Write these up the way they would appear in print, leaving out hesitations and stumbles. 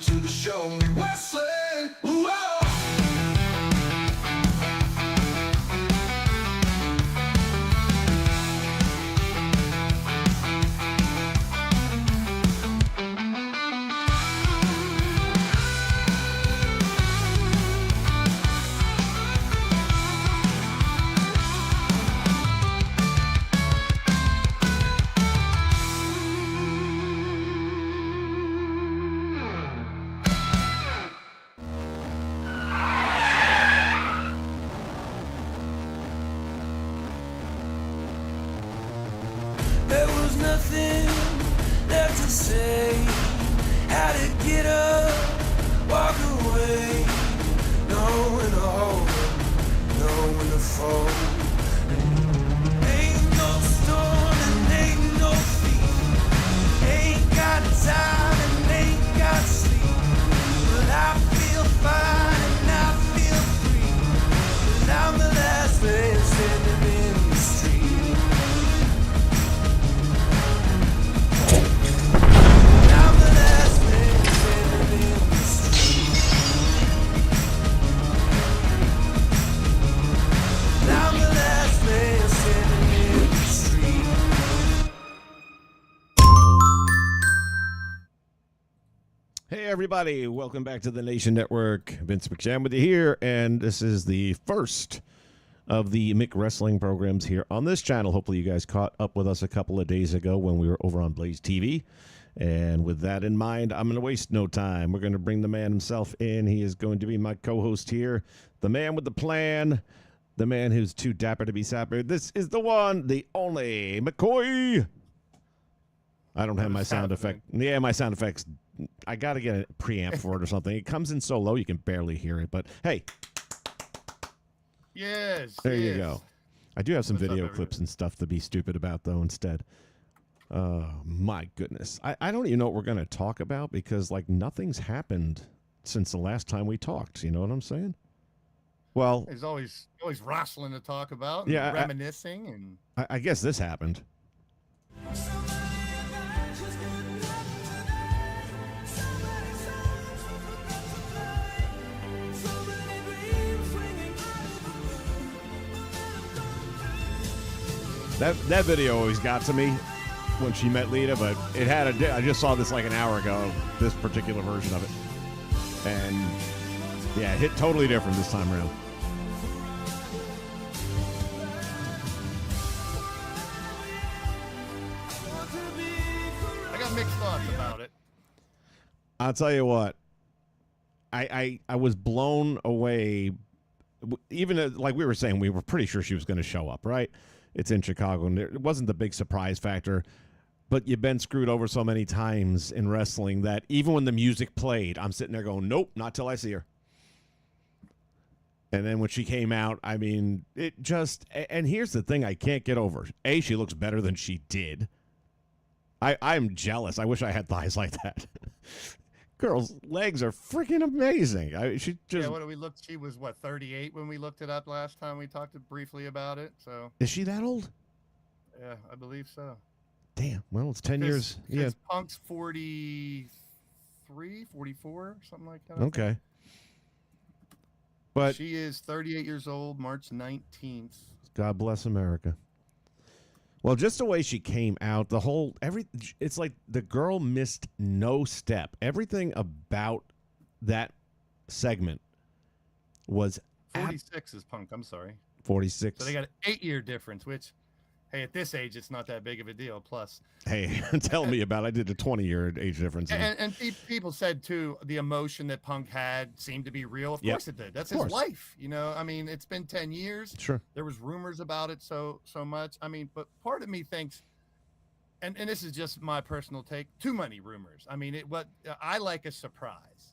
to the show, McWrestling. Whoa! There was nothing left to say. How to get up, walk away. Know when to hold, know when to fold. Ain't no storm and ain't no fear. Ain't got time and ain't got sleep. But I feel fine and I feel free. 'Cause I'm the last man standing in the street. Hey everybody, welcome back to the Nation Network. Vince McSham with you here, and this is the first of the McWrestling programs here on this channel. Hopefully you guys caught up with us a couple of days ago when we were over on Blaze TV. And with that in mind, I'm going to waste no time. We're going to bring the man himself in. He is going to be my co-host here, the man with the plan, the man who's too dapper to be sapper. This is the one, the only McCoy. I don't have my sound effect. Yeah, my sound effects. I got to get a preamp for it or something. It comes in so low you can barely hear it. But hey. Yes. There you go. I do have some video clips and stuff to be stupid about, though, instead. My goodness. I don't even know what we're going to talk about because, like, nothing's happened since the last time we talked. You know what I'm saying? Well, there's always wrestling to talk about. Yeah. Reminiscing. And I guess this happened. That video always got to me when she met Lita, but it had I just saw this like an hour ago, this particular version of it. And yeah, it hit totally different this time around. I got mixed thoughts about it. I'll tell you what, I was blown away. Even like we were saying, we were pretty sure she was going to show up, right? It's in Chicago, and it wasn't the big surprise factor, but you've been screwed over so many times in wrestling that even when the music played, I'm sitting there going, nope, not till I see her. And then when she came out, I mean, it just, and here's the thing I can't get over. A, she looks better than she did. I'm jealous. I wish I had thighs like that. Girl's legs are freaking amazing. She just. Yeah, what did we look? She was what, 38 when we looked it up last time we talked briefly about it. So is she that old? Yeah, I believe so. Damn. Well, it's 10 years. Yeah. Punk's 43, 44, something like that. Okay. But she is 38 years old, March 19th. God bless America. Well, just the way she came out, it's like the girl missed no step. Everything about that segment was 46 is Punk. I'm sorry. 46. So they got an 8-year difference, which, hey, at this age, it's not that big of a deal. Plus, hey, tell me about it. I did a 20-year age difference. And people said, too, the emotion that Punk had seemed to be real. Of course it did. That's his life. You know, I mean, it's been 10 years. Sure. There was rumors about it so much. I mean, but part of me thinks, and this is just my personal take, too many rumors. I mean, I like a surprise.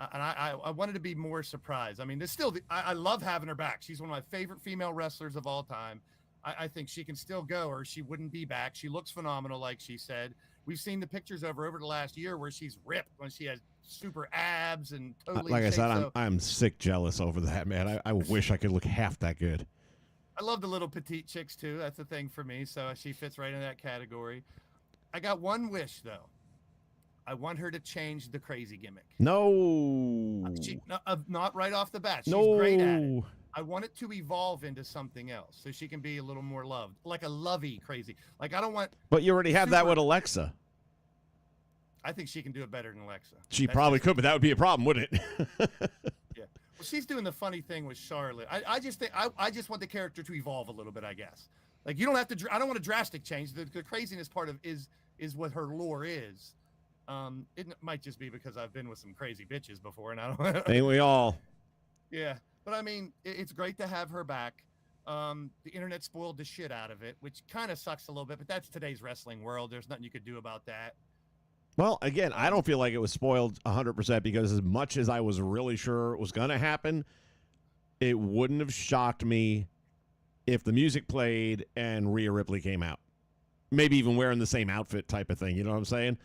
And I wanted to be more surprised. I mean, I love having her back. She's one of my favorite female wrestlers of all time. I think she can still go, or she wouldn't be back. She looks phenomenal, like she said. We've seen the pictures of her over the last year where she's ripped, when she has super abs and totally. Like I said, I'm sick jealous over that, man. I wish I could look half that good. I love the little petite chicks too. That's the thing for me. So she fits right in that category. I got one wish though. I want her to change the crazy gimmick. No. Not right off the bat. She's No. great at it. I want it to evolve into something else so she can be a little more loved, like a lovey crazy. Like I don't want. But you already have that with Alexa. I think she can do it better than Alexa. She probably could, but that would be a problem, wouldn't it? Yeah. Well, she's doing the funny thing with Charlotte. I just think I just want the character to evolve a little bit, I guess. Like you don't have to. I don't want a drastic change. The craziness part of is what her lore is. It might just be because I've been with some crazy bitches before, and I don't. Ain't we all? Yeah, but I mean, it's great to have her back. The internet spoiled the shit out of it, which kind of sucks a little bit. But that's today's wrestling world. There's nothing you could do about that. Well, again, I don't feel like it was spoiled 100% because as much as I was really sure it was going to happen, it wouldn't have shocked me if the music played and Rhea Ripley came out. Maybe even wearing the same outfit type of thing. You know what I'm saying?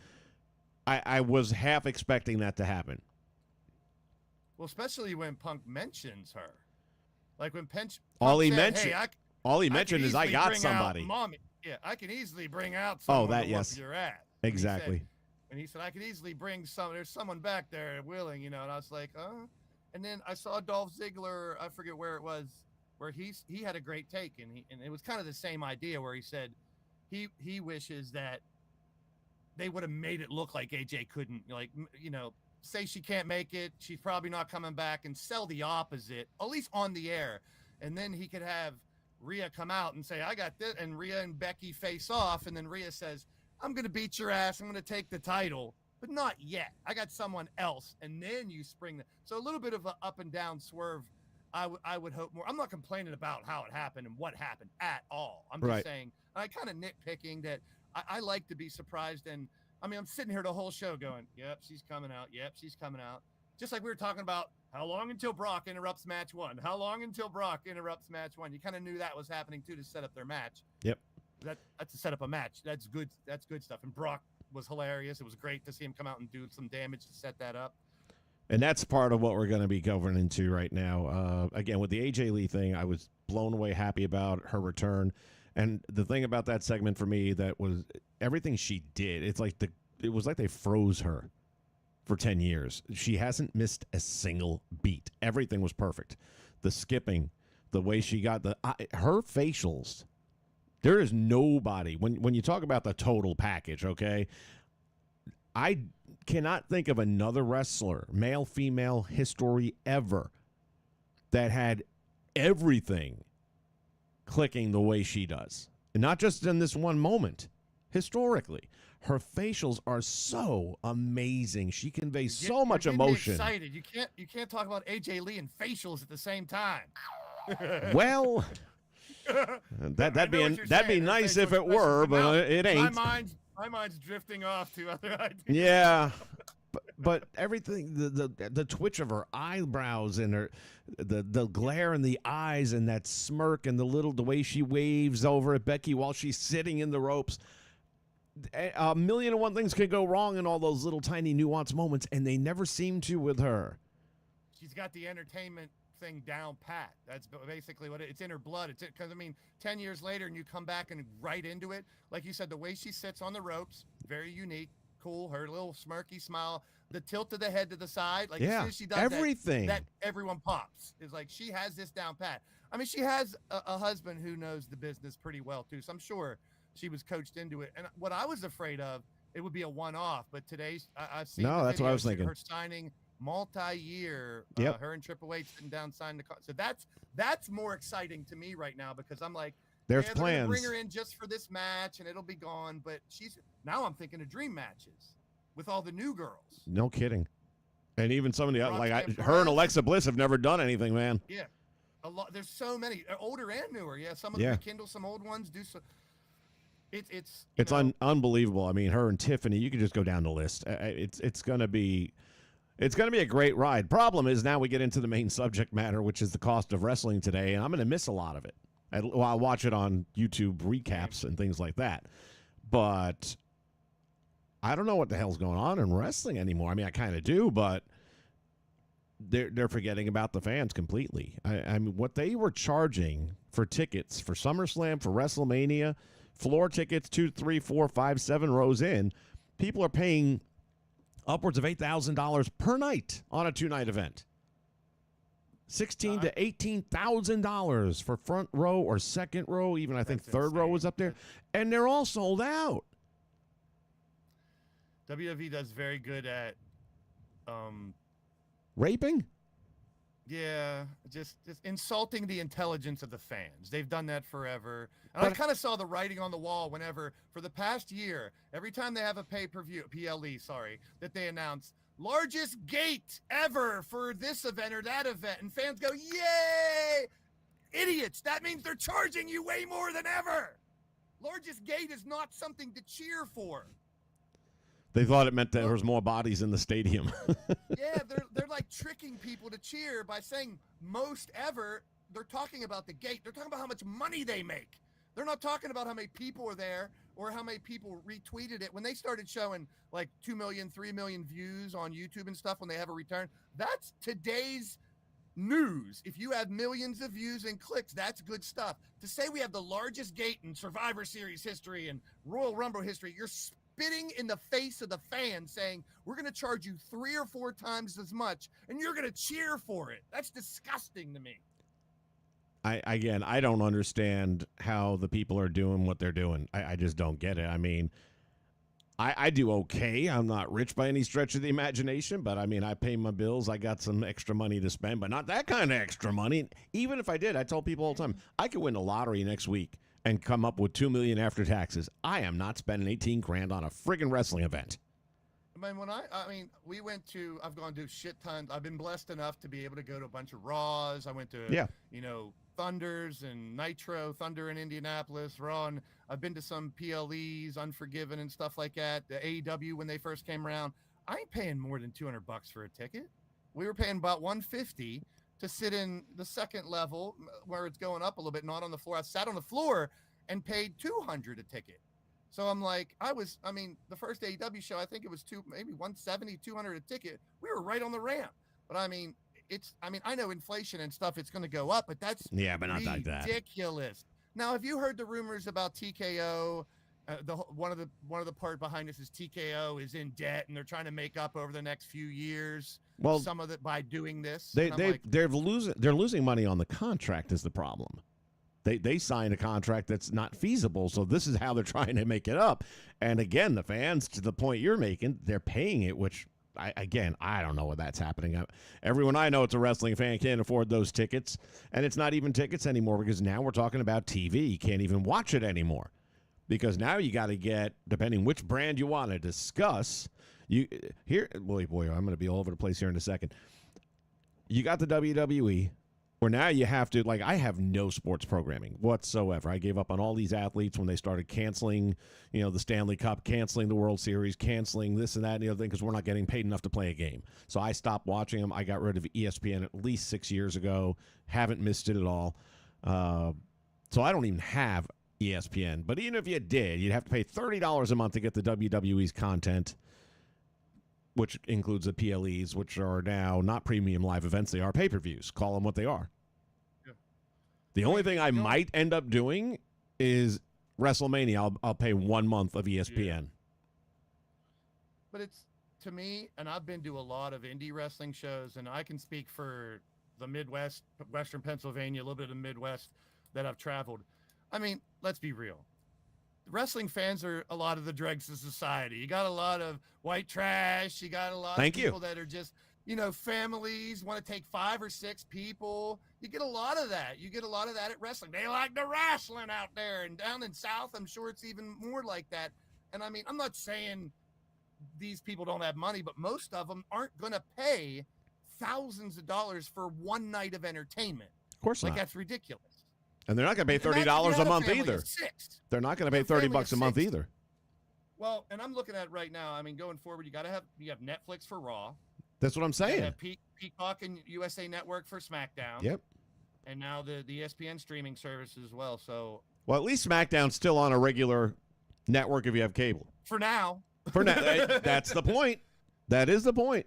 I was half expecting that to happen. Well, especially when Punk mentions her. Like when all he said, mentioned, hey, all he mentioned is I got somebody. Mommy. Yeah, I can easily bring out someone that to yes. whoop your ass. Exactly. And he said, I could easily bring there's someone back there willing, and I was like, and then I saw Dolph Ziggler, I forget where it was, where he had a great take, and it was kind of the same idea where he said he wishes that they would have made it look like AJ couldn't, say she can't make it, she's probably not coming back, and sell the opposite, at least on the air. And then he could have Rhea come out and say, I got this, and Rhea and Becky face off, and then Rhea says, I'm going to beat your ass. I'm going to take the title, but not yet. I got someone else. And then you spring so a little bit of an up and down swerve. I would hope more. I'm not complaining about how it happened and what happened at all. I'm just saying, I kind of nitpicking that I like to be surprised. And I mean, I'm sitting here the whole show going, yep, she's coming out. Yep, she's coming out. Just like we were talking about how long until Brock interrupts match one, how long until Brock interrupts match one. You kind of knew that was happening too, to set up their match. Yep. That's to set up a match. That's good. That's good stuff. And Brock was hilarious. It was great to see him come out and do some damage to set that up. And that's part of what we're going to be going into right now. Again, with the AJ Lee thing, I was blown away happy about her return. And the thing about that segment for me that was everything she did. It was like they froze her for 10 years. She hasn't missed a single beat. Everything was perfect. The skipping, the way she got her facials. There is nobody, when you talk about the total package, okay, I cannot think of another wrestler, male, female, history ever, that had everything clicking the way she does. And not just in this one moment, historically. Her facials are so amazing. She conveys so much emotion. Excited. You can't talk about AJ Lee and facials at the same time. Well... That'd be nice if it were, but it ain't. My mind's drifting off to other ideas. Yeah, but everything, the twitch of her eyebrows and her the glare in the eyes and that smirk and the way she waves over at Becky while she's sitting in the ropes. A million and one things could go wrong in all those little tiny nuanced moments, and they never seem to with her. She's got the entertainment thing down pat. That's basically what it's in her blood. It's because 10 years later and you come back and right into it, like you said, the way she sits on the ropes, very unique, cool. Her little smirky smile, the tilt of the head to the side, like as soon as she does everything that everyone pops. It's like she has this down pat. I mean, she has a husband who knows the business pretty well too, so I'm sure she was coached into it. And what I was afraid of, it would be a one-off, but today's I've seen that's what I was thinking. Her signing multi-year, her and Triple H sitting down signing the so that's more exciting to me right now, because I'm like, there's plans. They're gonna bring her in just for this match and it'll be gone, but now I'm thinking of dream matches with all the new girls. No kidding. And even some of the her and Alexa Bliss have never done anything, man. Yeah, a lot. There's so many, older and newer. Yeah, some of them rekindle some old ones. Do so. It's unbelievable. I mean, her and Tiffany. You can just go down the list. It's gonna be a great ride. Problem is now we get into the main subject matter, which is the cost of wrestling today, and I'm gonna miss a lot of it. I'll watch it on YouTube recaps and things like that, but I don't know what the hell's going on in wrestling anymore. I mean, I kind of do, but they're forgetting about the fans completely. I mean, what they were charging for tickets for SummerSlam, for WrestleMania, floor tickets 2, 3, 4, 5, 7 rows in, people are paying upwards of $8,000 per night on a 2-night event. $16,000 to $18,000 for front row or second row. Even I think third row was up there, and they're all sold out. WWE does very good at, Raping? yeah, just insulting the intelligence of the fans. They've done that forever. And I kind of saw the writing on the wall whenever, for the past year, every time they have a pay-per-view, PLE, sorry, that they announce, largest gate ever for this event or that event. And fans go, yay! Idiots, that means they're charging you way more than ever. Largest gate is not something to cheer for. They thought it meant that there was more bodies in the stadium. Yeah, they're like tricking people to cheer by saying most ever. They're talking about the gate. They're talking about how much money they make. They're not talking about how many people are there or how many people retweeted it. When they started showing like 2 million, 3 million views on YouTube and stuff when they have a return, that's today's news. If you have millions of views and clicks, that's good stuff. To say we have the largest gate in Survivor Series history and Royal Rumble history, you're spitting in the face of the fans saying, we're going to charge you 3 or 4 times as much and you're going to cheer for it. That's disgusting to me. I don't understand how the people are doing what they're doing. I just don't get it. I mean, I do okay. I'm not rich by any stretch of the imagination, but I mean, I pay my bills. I got some extra money to spend, but not that kind of extra money. Even if I did, I tell people all the time, I could win the lottery next week and come up with $2 million after taxes. I am not spending 18 grand on a friggin' wrestling event. I mean, we went to, I've gone to shit tons. I've been blessed enough to be able to go to a bunch of Raws. I went to, Thunders and Nitro, Thunder in Indianapolis, Raw. And I've been to some PLEs, Unforgiven and stuff like that. The AEW when they first came around. I ain't paying more than $200 for a ticket. We were paying about $150 to sit in the second level where it's going up a little bit, not on the floor. I sat on the floor and paid $200 a ticket. So I'm like, the first AEW show, I think it was maybe $170, $200 a ticket. We were right on the ramp. But I know inflation and stuff, it's going to go up, but that's but not like that. Ridiculous. Now, have you heard the rumors about TKO? One of the part behind this is TKO is in debt and they're trying to make up over the next few years. Well, some of it by doing this. They're losing money on the contract is the problem. They signed a contract that's not feasible, so this is how they're trying to make it up. And again, the fans, to the point you're making, they're paying it, which I don't know what that's happening. Everyone I know it's a wrestling fan can't afford those tickets, and it's not even tickets anymore because now we're talking about TV. You can't even watch it anymore because now you got to get, depending which brand you want to discuss. Boy, I'm going to be all over the place here in a second. You got the WWE. Where now you have to, like, I have no sports programming whatsoever. I gave up on all these athletes when they started canceling, the Stanley Cup, canceling the World Series, canceling this and that and the other thing because we're not getting paid enough to play a game. So I stopped watching them. I got rid of ESPN at least 6 years ago. Haven't missed it at all. So I don't even have ESPN. But even if you did, you'd have to pay $30 a month to get the WWE's content, which includes the PLEs, which are now not premium live events. They are pay-per-views. Call them what they are. Yeah. The only thing I might end up doing is WrestleMania. I'll pay 1 month of ESPN. Yeah. But it's, to me, and I've been to a lot of indie wrestling shows, and I can speak for the Midwest, Western Pennsylvania, a little bit of the Midwest that I've traveled. I mean, let's be real. Wrestling fans are a lot of the dregs of society. You got a lot of white trash. You got a lot of people that are just, families want to take 5 or 6 people. You get a lot of that. You get a lot of that at wrestling. They like the wrestling out there. And down in South, I'm sure it's even more like that. And I mean, I'm not saying these people don't have money, but most of them aren't going to pay thousands of dollars for one night of entertainment. Of course not. Like, that's ridiculous. And they're not going to pay $30 a month either. They're not going to pay $30 a month either. Well, and I'm looking at it right now. I mean, going forward, you have Netflix for Raw. That's what I'm saying. You have Peacock and USA Network for SmackDown. Yep. And now the ESPN streaming service as well. So, well, at least SmackDown's still on a regular network if you have cable. For now. That's the point. That is the point.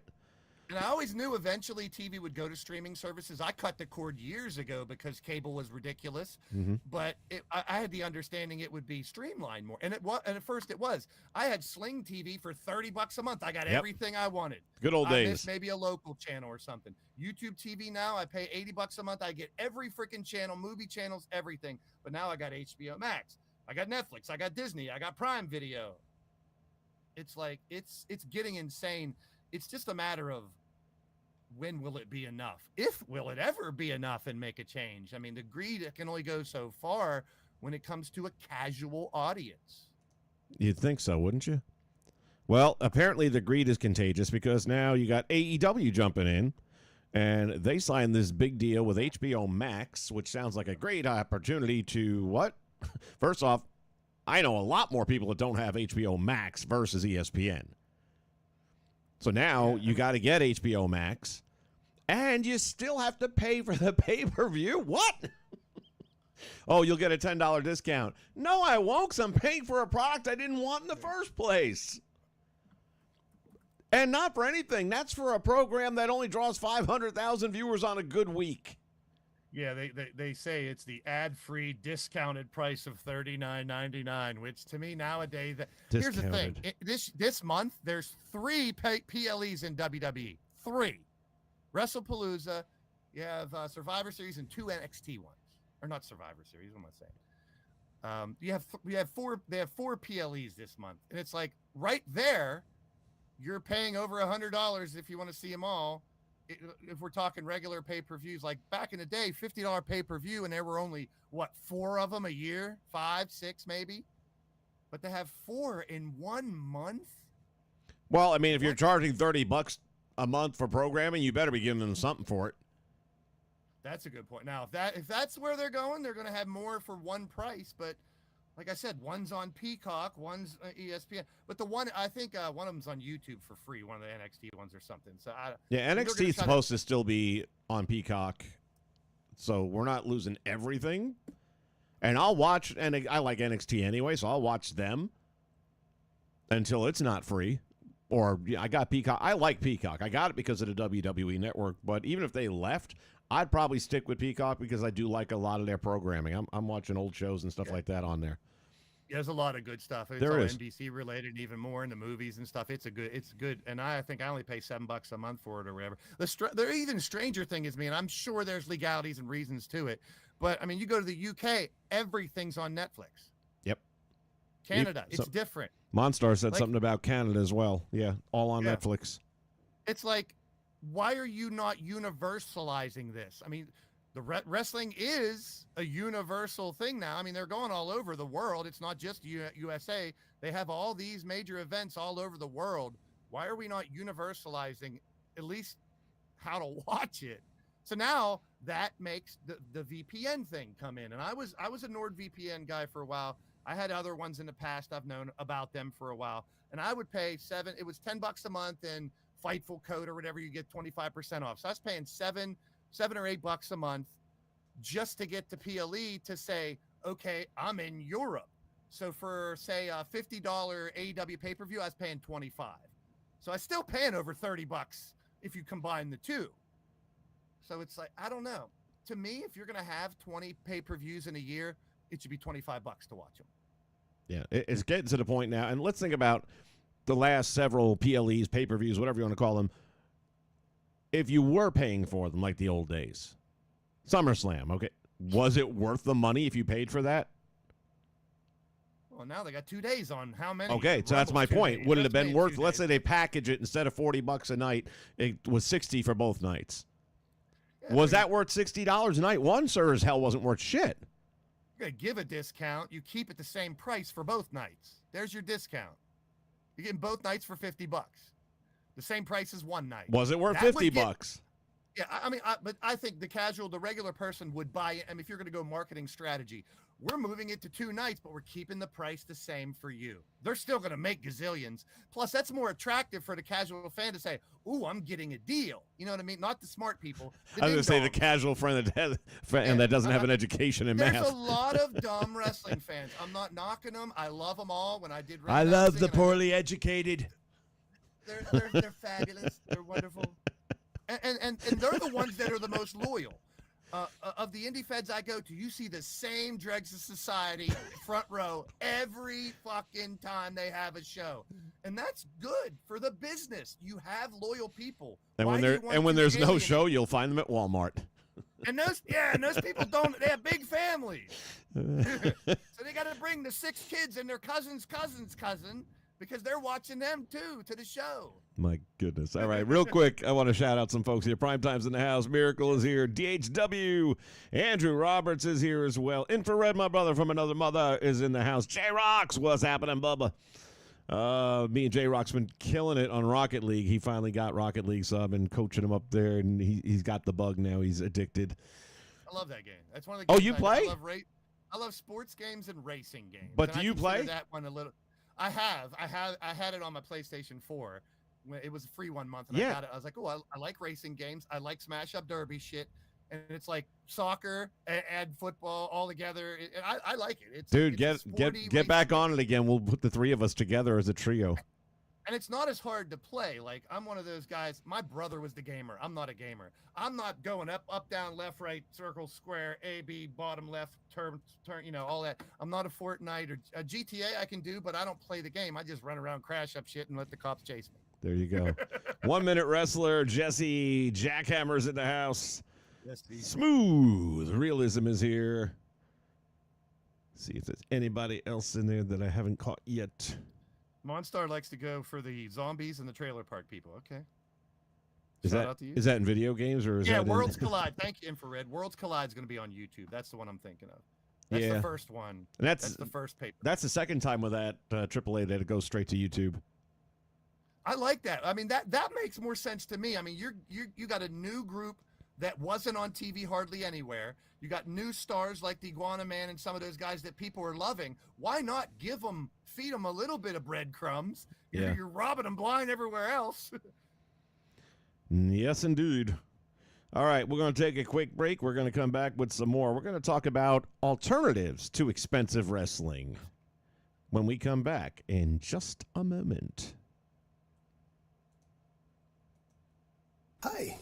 And I always knew eventually TV would go to streaming services. I cut the cord years ago because cable was ridiculous, but I had the understanding it would be streamlined more. And at first it was. I had Sling TV for $30 a month. I got everything I wanted. Good old I days. missed maybe a local channel or something. YouTube TV now, I pay $80 a month. I get every freaking channel, movie channels, everything. But now I got HBO Max. I got Netflix. I got Disney. I got Prime Video. It's like it's getting insane. It's just a matter of when will it be enough? Will it ever be enough and make a change? I mean, the greed can only go so far when it comes to a casual audience. You'd think so, wouldn't you? Well, apparently the greed is contagious because now you got AEW jumping in, and they signed this big deal with HBO Max, which sounds like a great opportunity to what? First off, I know a lot more people that don't have HBO Max versus ESPN. So now you got to get HBO Max, and you still have to pay for the pay-per-view. What? Oh, you'll get a $10 discount. No, I won't, because I'm paying for a product I didn't want in the first place. And not for anything. That's for a program that only draws 500,000 viewers on a good week. Yeah, they say it's the ad-free discounted price of $39.99, which to me nowadays, here's the thing. This month, there's 3 PLEs in WWE. 3. WrestlePalooza, you have Survivor Series and 2 NXT ones. Or not Survivor Series, what am I saying? They have 4 PLEs this month. And it's like right there, you're paying over $100 if you want to see them all. If we're talking regular pay-per-views, like back in the day, $50 pay-per-view, and there were only, 4 of them a year? 5, 6 maybe? But to have 4 in 1 month? Well, I mean, if you're charging $30 a month for programming, you better be giving them something for it. That's a good point. Now, if that's where they're going to have more for one price, but like I said, one's on Peacock, one's ESPN. But the one, I think one of them's on YouTube for free, one of the NXT ones or something. So NXT is supposed to still be on Peacock, so we're not losing everything. And I'll watch, and I like NXT anyway, so I'll watch them until it's not free. Or I got Peacock. I like Peacock. I got it because of the WWE Network. But even if they left, I'd probably stick with Peacock because I do like a lot of their programming. I'm watching old shows and stuff like that on there. Yeah, there's a lot of good stuff. It's there all is. NBC related, and even more in the movies and stuff. It's good. And I think I only pay $7 a month for it or whatever. The even stranger thing is me, and I'm sure there's legalities and reasons to it. But I mean, you go to the UK, everything's on Netflix. Yep. Canada, it's different. Monstar said something about Canada as well. Yeah, all on Netflix. It's like, why are you not universalizing this? I mean, the wrestling is a universal thing now. I mean, they're going all over the world. It's not just USA. They have all these major events all over the world. Why are we not universalizing at least how to watch it? So now that makes the VPN thing come in. And I was a NordVPN guy for a while. I had other ones in the past. I've known about them for a while. And I would pay it was $10 a month, and Fightful code or whatever, you get 25% off. So I was paying $7 or $8 a month just to get to PLE to say, okay, I'm in Europe. So for say a $50 AEW pay-per-view, I was paying $25. So I was still paying over $30 if you combine the two. So it's like, I don't know. To me, if you're going to have 20 pay-per-views in a year, it should be $25 to watch them. Yeah, it's getting to the point now. And let's think about the last several PLEs, pay-per-views, whatever you want to call them. If you were paying for them like the old days, SummerSlam, okay, was it worth the money if you paid for that? Well, now they got 2 days on how many. Okay, so that's my point. Would it have been worth, let's say they package it instead of $40 a night, it was $60 for both nights. Yeah, was that worth $60 a night? One sure as hell wasn't worth shit. You're going to give a discount. You keep it the same price for both nights. There's your discount. You're getting both nights for $50. The same price as one night. Was it worth $50? Yeah, I mean, but I think the regular person would buy it. I mean, if you're going to go marketing strategy, we're moving it to 2 nights, but we're keeping the price the same for you. They're still going to make gazillions. Plus, that's more attractive for the casual fan to say, ooh, I'm getting a deal. You know what I mean? Not the smart people. I was going to say the casual friend that doesn't have an education in math. There's a lot of dumb wrestling fans. I'm not knocking them. I love them all. When I did I love the poorly educated. They're fabulous. They're wonderful. And they're the ones that are the most loyal. Of the indie feds I go to, you see the same dregs of society front row every fucking time they have a show, and that's good for the business. You have loyal people, and when there's no show, you'll find them at Walmart. And those people don't. They have big families, so they got to bring the 6 kids and their cousin's cousin because they're watching them too to the show. My goodness. All right, real quick, I want to shout out some folks here. Prime Time's in the house. Miracle is here. DHW. Andrew Roberts is here as well. Infrared, my brother from another mother, is in the house. J-Rocks, what's happening, Bubba? Me and J-Rock's been killing it on Rocket League. He finally got Rocket League, so I've been coaching him up there, and he's got the bug now. He's addicted. I love that game. That's one of the games you play? I love sports games and racing games. But do you play? That one a little. I had it on my PlayStation 4. It was a free 1 month, and I got it. I was like, oh, I like racing games. I like Smash Up Derby shit, and it's like soccer and football all together. I like it. Dude, get back on it again. We'll put the 3 of us together as a trio. And it's not as hard to play. Like, I'm one of those guys. My brother was the gamer. I'm not a gamer. I'm not going up, down, left, right, circle, square, A, B, bottom, left, turn, all that. I'm not a Fortnite or a GTA I can do, but I don't play the game. I just run around, crash up shit, and let the cops chase me. There you go. 1 Minute Wrestler, Jesse Jackhammer's in the house. Yes, Smooth Realism is here. See if there's anybody else in there that I haven't caught yet. Monstar likes to go for the zombies and the trailer park people. Okay. Is that in video games or is that Worlds Collide? Thank you, Infrared. Worlds Collide is going to be on YouTube. That's the one I'm thinking of. That's the first one. And that's the first paper. That's the second time with that AAA that it goes straight to YouTube. I like that. I mean, that makes more sense to me. I mean, you got a new group that wasn't on TV hardly anywhere. You got new stars like the Iguana Man and some of those guys that people are loving. Why not feed them a little bit of breadcrumbs? Yeah. You're robbing them blind everywhere else. Yes, indeed. All right, we're going to take a quick break. We're going to come back with some more. We're going to talk about alternatives to expensive wrestling when we come back in just a moment. Hi,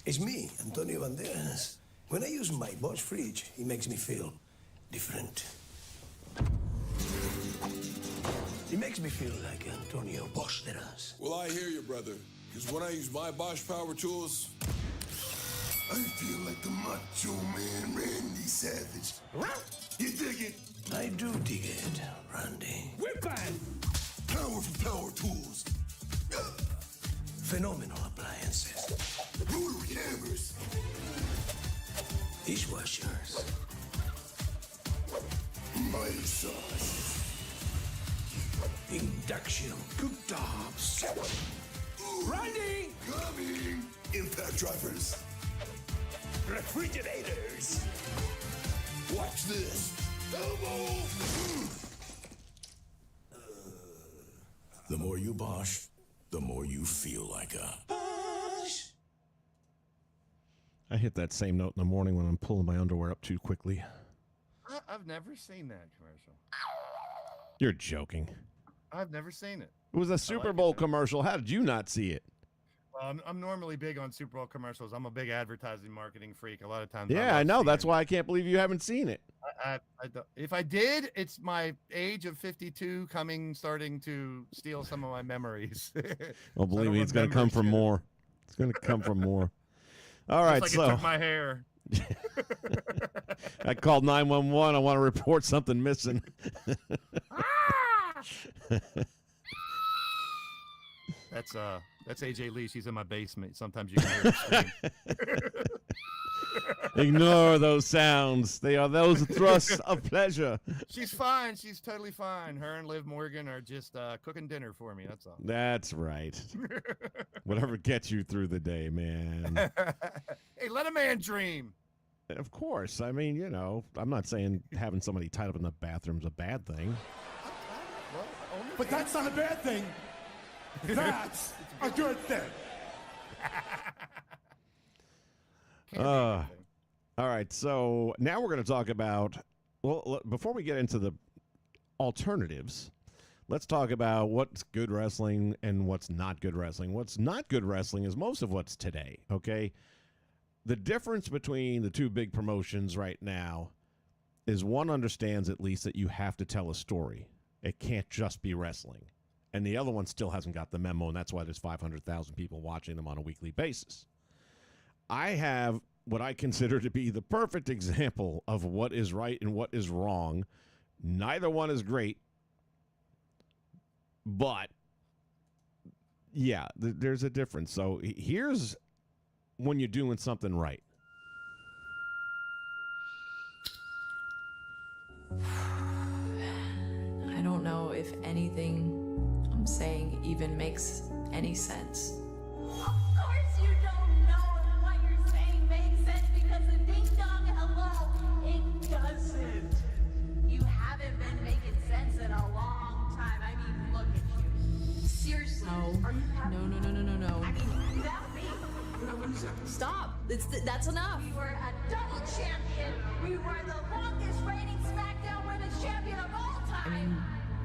it's me, Antonio Banderas. When I use my Bosch fridge, it makes me feel different. It makes me feel like Antonio Banderas. Well, I hear you, brother. Because when I use my Bosch power tools, I feel like the Macho Man Randy Savage. You dig it? I do dig it, Randy. We're fine. Powerful power tools. Phenomenal appliances. Rotary hammers. Dishwashers. Mighty sauce. Induction cooktops. Randy! Coming! Impact drivers. Refrigerators. Watch this. Elbow! The more you Bosch, the more you feel like a Bosch. I hit that same note in the morning when I'm pulling my underwear up too quickly. I've never seen that commercial. You're joking. I've never seen it. It was a Super Bowl commercial. How did you not see it? Well, I'm normally big on Super Bowl commercials. I'm a big advertising marketing freak. A lot of times. Yeah, I know. That's why I can't believe you haven't seen it. I don't, if I did, it's my age of 52 starting to steal some of my memories. Well, believe me, it's going to come from more. It's going to come from more. All right, like so it took my hair. I called 911. I want to report something missing. That's AJ Lee. She's in my basement. Sometimes you can hear her scream. Ignore those sounds. They are those thrusts of pleasure. She's fine. She's totally fine. Her and Liv Morgan are just cooking dinner for me. That's all. That's right. Whatever gets you through the day, man. Hey, let a man dream. Of course. I mean, I'm not saying having somebody tied up in the bathroom's a bad thing. But that's not a bad thing. That's a good thing. All right, so now we're going to talk about, well, before we get into the alternatives, let's talk about what's good wrestling and what's not good wrestling. What's not good wrestling is most of what's today, okay? The difference between the two big promotions right now is one understands at least that you have to tell a story. It can't just be wrestling. And the other one still hasn't got the memo, and that's why there's 500,000 people watching them on a weekly basis. I have what I consider to be the perfect example of what is right and what is wrong. Neither one is great, but yeah, there's a difference. So here's when you're doing something right. I don't know if anything I'm saying even makes any sense. Of course you don't know if what you're saying makes sense because the ding-dong hello, it doesn't. You haven't been making sense in a long time. I mean, look at you. Seriously. No. Are you happy? No. I mean, without me. Stop. That's enough. We were a double champion. We were the longest reigning SmackDown Women's Champion of all time. I mean,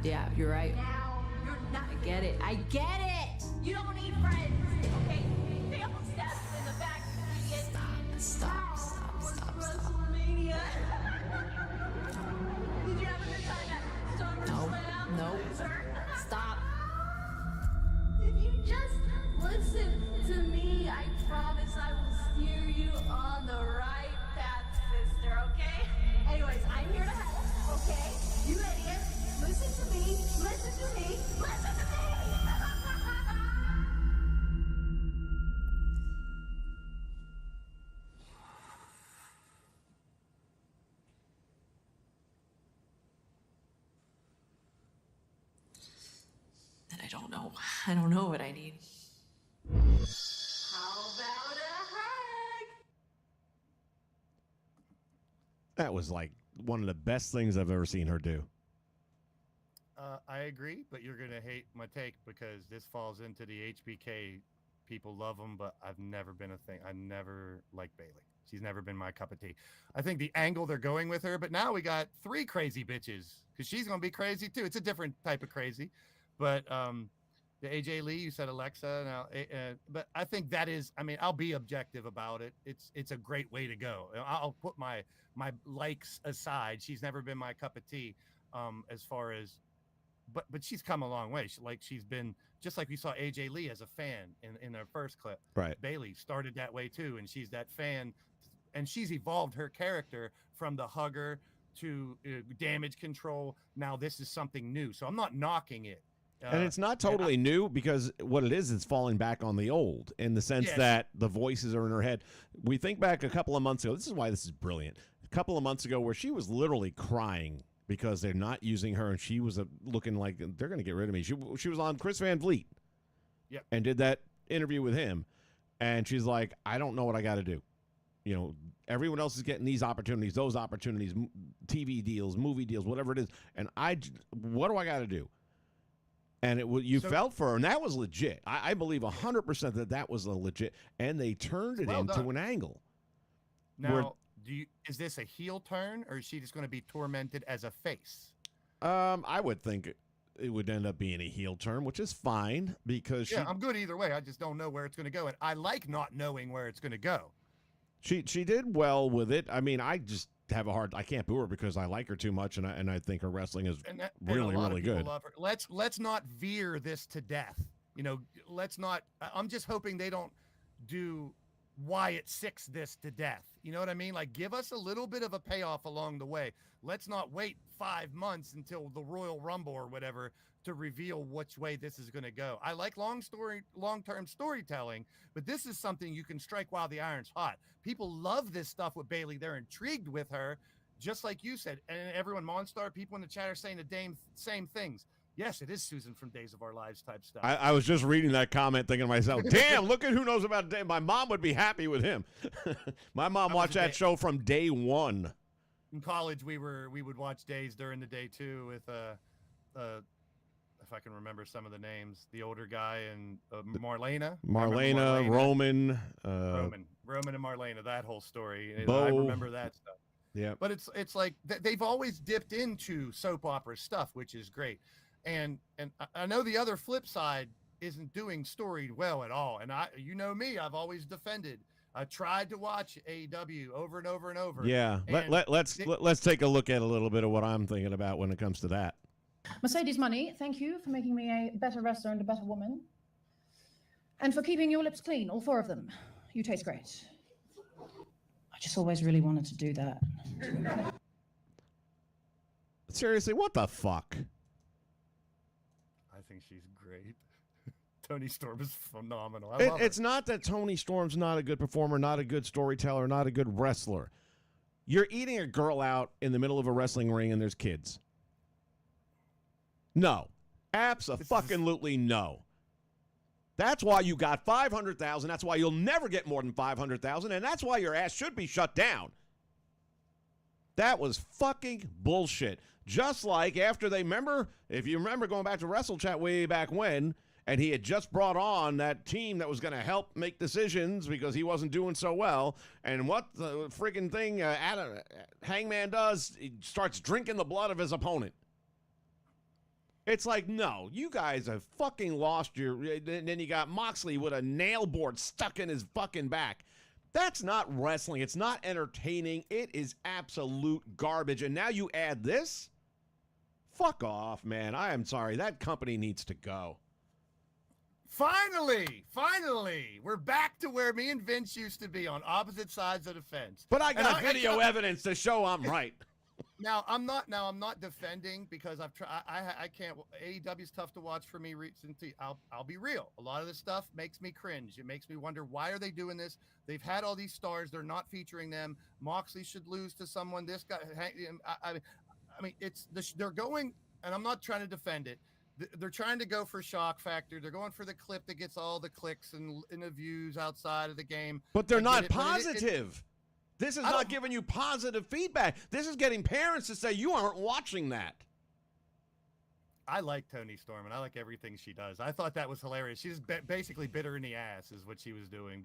yeah, you're right. Now you're not. I get it. You don't need friends, okay? Family staff in the back. Stop. WrestleMania. Did you have a good time at SummerSlam? No. Sir? Stop. If you just listen to me, I promise I will steer you on the right path, sister, okay? Anyways, I'm here to help, okay? You idiots, listen to me, listen to me, listen to me! Then I don't know. I don't know what I need. How about a hug? That was like one of the best things I've ever seen her do. I agree, but you're going to hate my take because this falls into the HBK. People love them, but I've never been a thing. I never liked Bayley. She's never been my cup of tea. I think the angle they're going with her, but now we got 3 crazy bitches because she's going to be crazy too. It's a different type of crazy. But the AJ Lee, you said Alexa. Now, but I think that is. I mean, I'll be objective about it. It's a great way to go. I'll put my likes aside. She's never been my cup of tea, as far as. But she's come a long way. She's been just like we saw AJ Lee as a fan in her first clip. Right. Bayley started that way too, and she's that fan, and she's evolved her character from the hugger to damage control. Now this is something new, so I'm not knocking it. And it's not totally new because what it is falling back on the old in the sense that the voices are in her head. We think back a couple of months ago. This is why this is brilliant. A couple of months ago where she was literally crying because they're not using her and she was looking like they're going to get rid of me. She was on Chris Van Vliet and did that interview with him. And she's like, I don't know what I got to do. You know, everyone else is getting these opportunities, those opportunities, TV deals, movie deals, whatever it is. And what do I got to do? And you felt for her, and that was legit. I believe 100% that was a legit, and they turned it into an angle. Now, is this a heel turn, or is she just going to be tormented as a face? I would think it would end up being a heel turn, which is fine because I'm good either way. I just don't know where it's going to go, and I like not knowing where it's going to go. She did well with it. I mean, I just have I can't boo her because I like her too much, and I think her wrestling is really good. Love her. Let's not veer this to death. You know, let's not. I'm just hoping they don't do Wyatt 6 this to death. You know what I mean? Like, give us a little bit of a payoff along the way. Let's not wait 5 months until the Royal Rumble or whatever to reveal which way this is going to go. I like long-term storytelling, but this is something you can strike while the iron's hot. People love this stuff with Bayley. They're intrigued with her, just like you said. And everyone, Monstar, people in the chat are saying the same things. Yes, it is Susan from Days of Our Lives type stuff. I was just reading that comment thinking to myself, damn, look at who knows about Dave. My mom would be happy with him. My mom watched that show from day one. In college, we would watch Days during the day too with if I can remember some of the names, the older guy and Marlena, Roman, and Marlena, that whole story. Bo. I remember that stuff. Yeah, but it's like they've always dipped into soap opera stuff, which is great. And I know the other flip side isn't doing storied well at all. And you know me, I've always defended. I tried to watch AEW over and over and over. Yeah, let's take a look at a little bit of what I'm thinking about when it comes to that. Mercedes Money, thank you for making me a better wrestler and a better woman. And for keeping your lips clean, all 4 of them. You taste great. I just always really wanted to do that. Seriously, what the fuck? I think she's great. Tony Storm is phenomenal. It's not that Tony Storm's not a good performer, not a good storyteller, not a good wrestler. You're eating a girl out in the middle of a wrestling ring and there's kids. No. Abso-fucking-lutely no. That's why you got 500,000. That's why you'll never get more than 500,000, and that's why your ass should be shut down. That was fucking bullshit. Just like after if you remember going back to Wrestle Chat way back when, and he had just brought on that team that was going to help make decisions because he wasn't doing so well, and what the friggin' thing Hangman does, he starts drinking the blood of his opponent. It's like, no, you guys have fucking lost your... And then you got Moxley with a nail board stuck in his fucking back. That's not wrestling. It's not entertaining. It is absolute garbage. And now you add this? Fuck off, man. I am sorry. That company needs to go. Finally, we're back to where me and Vince used to be, on opposite sides of the fence. But I got video evidence to show I'm right. Now I'm not defending, because I've tried. I can't. AEW is tough to watch for me recently. I'll be real. A lot of this stuff makes me cringe. It makes me wonder, why are they doing this? They've had all these stars. They're not featuring them. Moxley should lose to someone. This guy. I mean, they're going, and I'm not trying to defend it. They're trying to go for shock factor. They're going for the clip that gets all the clicks and the views outside of the game. But they're not positive. This is not giving you positive feedback. This is getting parents to say you aren't watching that. I like Toni Storm, and I like everything she does. I thought that was hilarious. She's basically bit her in the ass is what she was doing.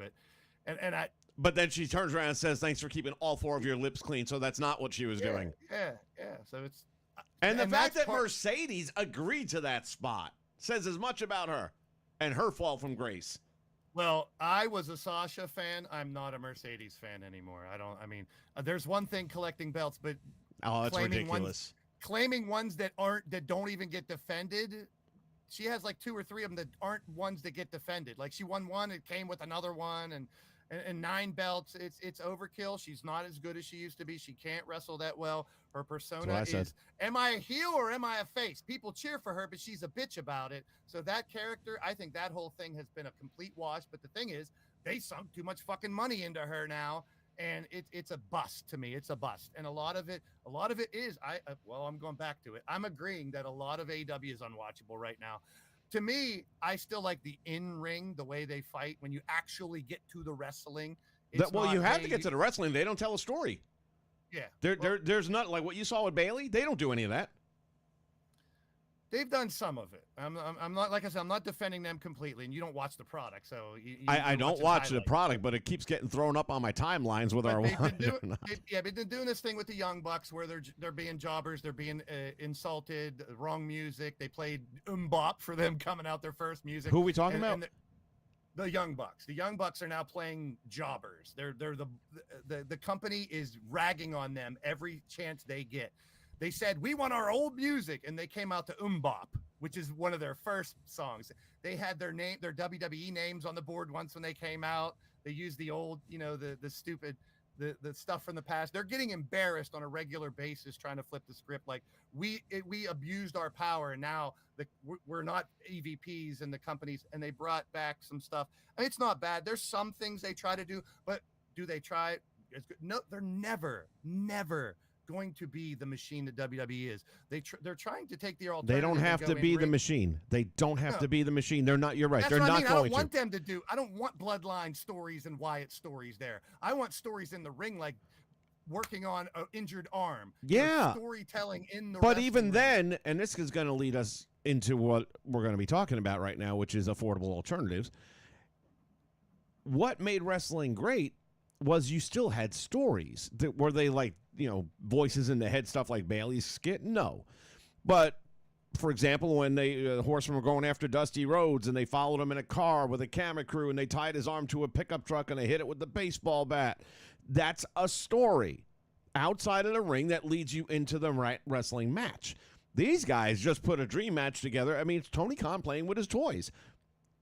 But then she turns around and says, "Thanks for keeping all 4 of your lips clean." So that's not what she was doing. Yeah. So it's... And the fact that Mercedes agreed to that spot says as much about her and her fall from grace. Well, I was a Sasha fan. I'm not a Mercedes fan anymore. There's one thing collecting belts, but that's ridiculous. Claiming ones that don't even get defended. She has like 2 or 3 of them that aren't ones that get defended. Like, she won one, it came with another one, and 9 belts. It's overkill. She's not as good as she used to be. She can't wrestle that well. Her persona is, am I a heel or am I a face? People cheer for her, but she's a bitch about it. So that character, I think that whole thing has been a complete wash. But the thing is, they sunk too much fucking money into her now, and it's a bust to me. It's a bust. And a lot of it is, I'm going back to it. I'm agreeing that a lot of AEW is unwatchable right now. To me, I still like the in-ring, the way they fight when you actually get to the wrestling. You have to get to the wrestling. They don't tell a story. Yeah. There's not, like what you saw with Bayley. They don't do any of that. They've done some of it. I'm not, like I said, I'm not defending them completely, and you don't watch the product, so I don't watch the product, but it keeps getting thrown up on my timelines whether I want it or not. They've been doing this thing with the Young Bucks where they're being jobbers, they're being insulted, wrong music. They played Bop for them coming out, their first music. Who are we talking about? The Young Bucks. The Young Bucks are now playing jobbers. They're the company is ragging on them every chance they get. They said, we want our old music, and they came out to Bop, which is one of their first songs. They had their WWE names on the board once when they came out. They used the old, the stupid, the stuff from the past. They're getting embarrassed on a regular basis trying to flip the script. Like, we abused our power, and now we're not EVPs in the companies, and they brought back some stuff. I mean, it's not bad. There's some things they try to do, but do they try? No, they're never going to be the machine that WWE is. They're trying to take the alternative. They don't have to be the machine. They don't have to be the machine. They're not. You're right. That's they're not going to. I don't want them to do. I don't want Bloodline stories and Wyatt stories there. I want stories in the ring, like working on an injured arm. Yeah. Storytelling in the. But even then, and this is going to lead us into what we're going to be talking about right now, which is affordable alternatives. What made wrestling great was you still had stories. Were they like, voices in the head stuff like Bailey's skit? No. But for example, when the Horsemen were going after Dusty Rhodes and they followed him in a car with a camera crew and they tied his arm to a pickup truck and they hit it with the baseball bat. That's a story outside of the ring that leads you into the wrestling match. These guys just put a dream match together. I mean, it's Tony Khan playing with his toys.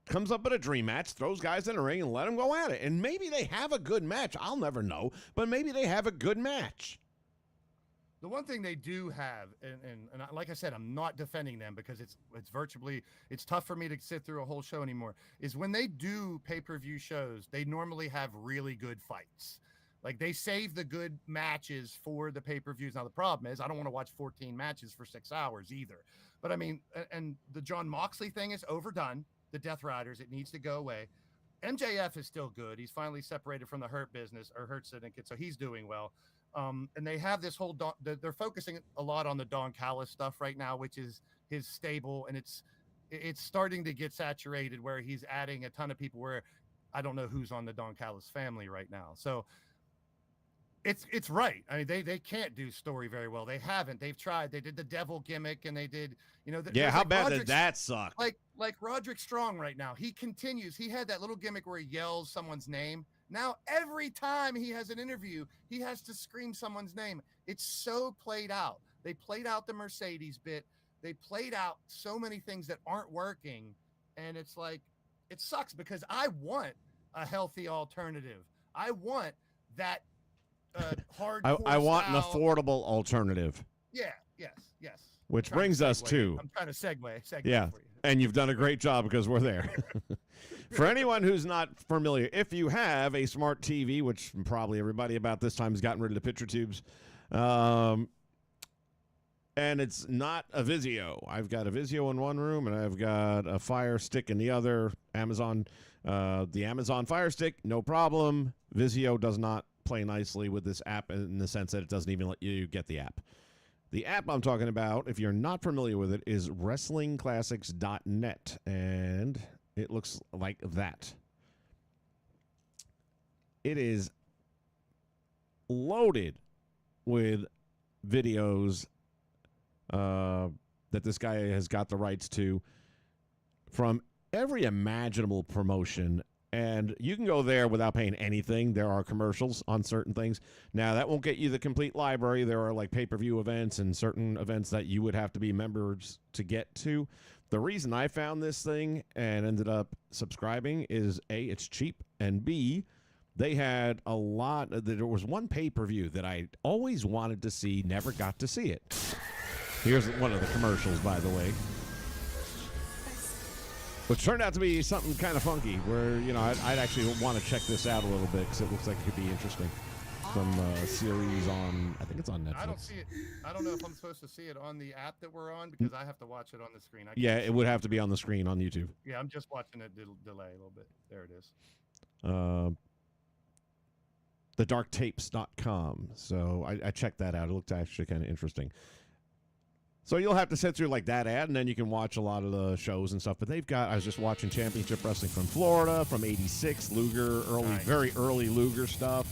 Comes up with a dream match, throws guys in the ring, and let them go at it. And maybe they have a good match. I'll never know, but maybe they have a good match. The one thing they do have, and like I said, I'm not defending them because it's tough for me to sit through a whole show anymore, is when they do pay-per-view shows, they normally have really good fights. Like, they save the good matches for the pay-per-views. Now, the problem is I don't want to watch 14 matches for 6 hours either. But, I mean, and the John Moxley thing is overdone. The Death Riders, it needs to go away. MJF is still good. He's finally separated from the Hurt business or Hurt Syndicate, so he's doing well. And they have this whole they're focusing a lot on the Don Callis stuff right now, which is his stable, and it's starting to get saturated where he's adding a ton of people where I don't know who's on the Don Callis family right now. So it's right. I mean, they can't do story very well. They haven't. They've tried. They did the devil gimmick, and they did, how bad did that suck? Like Roderick Strong right now. He continues. He had that little gimmick where he yells someone's name. Now, every time he has an interview, he has to scream someone's name. It's so played out. They played out the Mercedes bit. They played out so many things that aren't working. And it's like, it sucks because I want a healthy alternative. I want that hardcore I want an style. affordable alternative. Yeah, yes. Which brings us to... I'm trying to segue yeah, for you. And you've done a great job because we're there. For anyone who's not familiar, if you have a smart TV, which probably everybody about this time has gotten rid of the picture tubes, and it's not a Vizio. I've got a Vizio in one room, and I've got a Fire Stick in the other. Amazon, the Amazon Fire Stick, no problem. Vizio does not play nicely with this app in the sense that it doesn't even let you get the app. The app I'm talking about, if you're not familiar with it, is WrestlingClassics.net, and it looks like that. It is loaded with videos that this guy has got the rights to from every imaginable promotion. And you can go there without paying anything. There are commercials on certain things. Now, that won't get you the complete library. There are like pay-per-view events and certain events that you would have to be members to get to. The reason I found this thing and ended up subscribing is A, it's cheap, and B, they had a lot. There was one pay-per-view that I always wanted to see, never got to see it. Here's one of the commercials, by the way. Which turned out to be something kind of funky where, I'd actually want to check this out a little bit because it looks like it could be interesting. Some series on, I think it's on Netflix. I don't see it. I don't know if I'm supposed to see it on the app that we're on because I have to watch it on the screen. Yeah, it would have to be on the screen on YouTube. Yeah, I'm just watching it delay a little bit. There it is. TheDarkTapes.com. So I checked that out. It looked actually kind of interesting. So you'll have to sit through like that ad, and then you can watch a lot of the shows and stuff. But they've got, I was just watching Championship Wrestling from Florida, from 86, Luger, very early Luger stuff.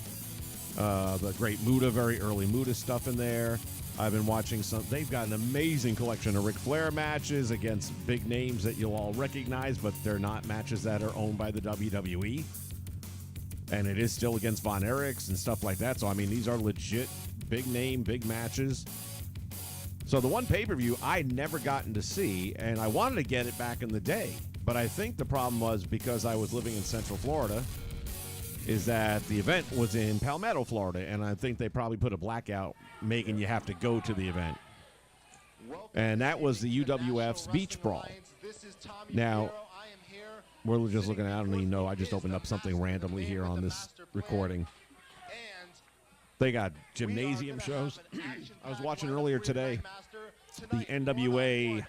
The Great Muta, very early Muta stuff in there. I've been watching they've got an amazing collection of Ric Flair matches against big names that you'll all recognize, but they're not matches that are owned by the WWE. And it is still against Von Erichs and stuff like that. So, I mean, these are legit big name, big matches. So the one pay-per-view I'd never gotten to see, and I wanted to get it back in the day, but I think the problem was because I was living in Central Florida, is that the event was in Palmetto, Florida, and I think they probably put a blackout making you have to go to the event. And that was the UWF's Beach Brawl. Now, we're just looking at, I don't even know, I just opened up something randomly here on this recording. They got gymnasium shows. I was watching earlier today the NWA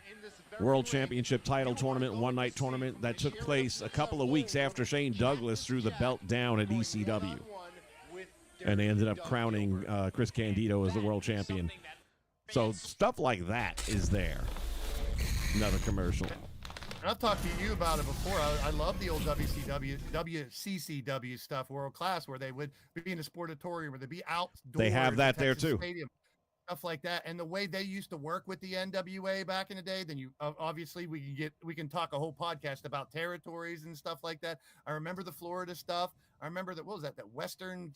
World Championship title tournament, one-night tournament that took place a couple of weeks after Shane Douglas threw the belt down at ECW. And they ended up crowning Chris Candido as the world champion. So stuff like that is there. Another commercial. I've talked to you about it before. I love the old WCCW stuff, World Class, where they would be in a sportatorium, where they'd be outdoors. They have that there too. Stadium. stuff like that, and the way they used to work with the NWA back in the day, then you obviously we can talk a whole podcast about territories and stuff like that. I remember the Florida stuff. I remember that, what was that Western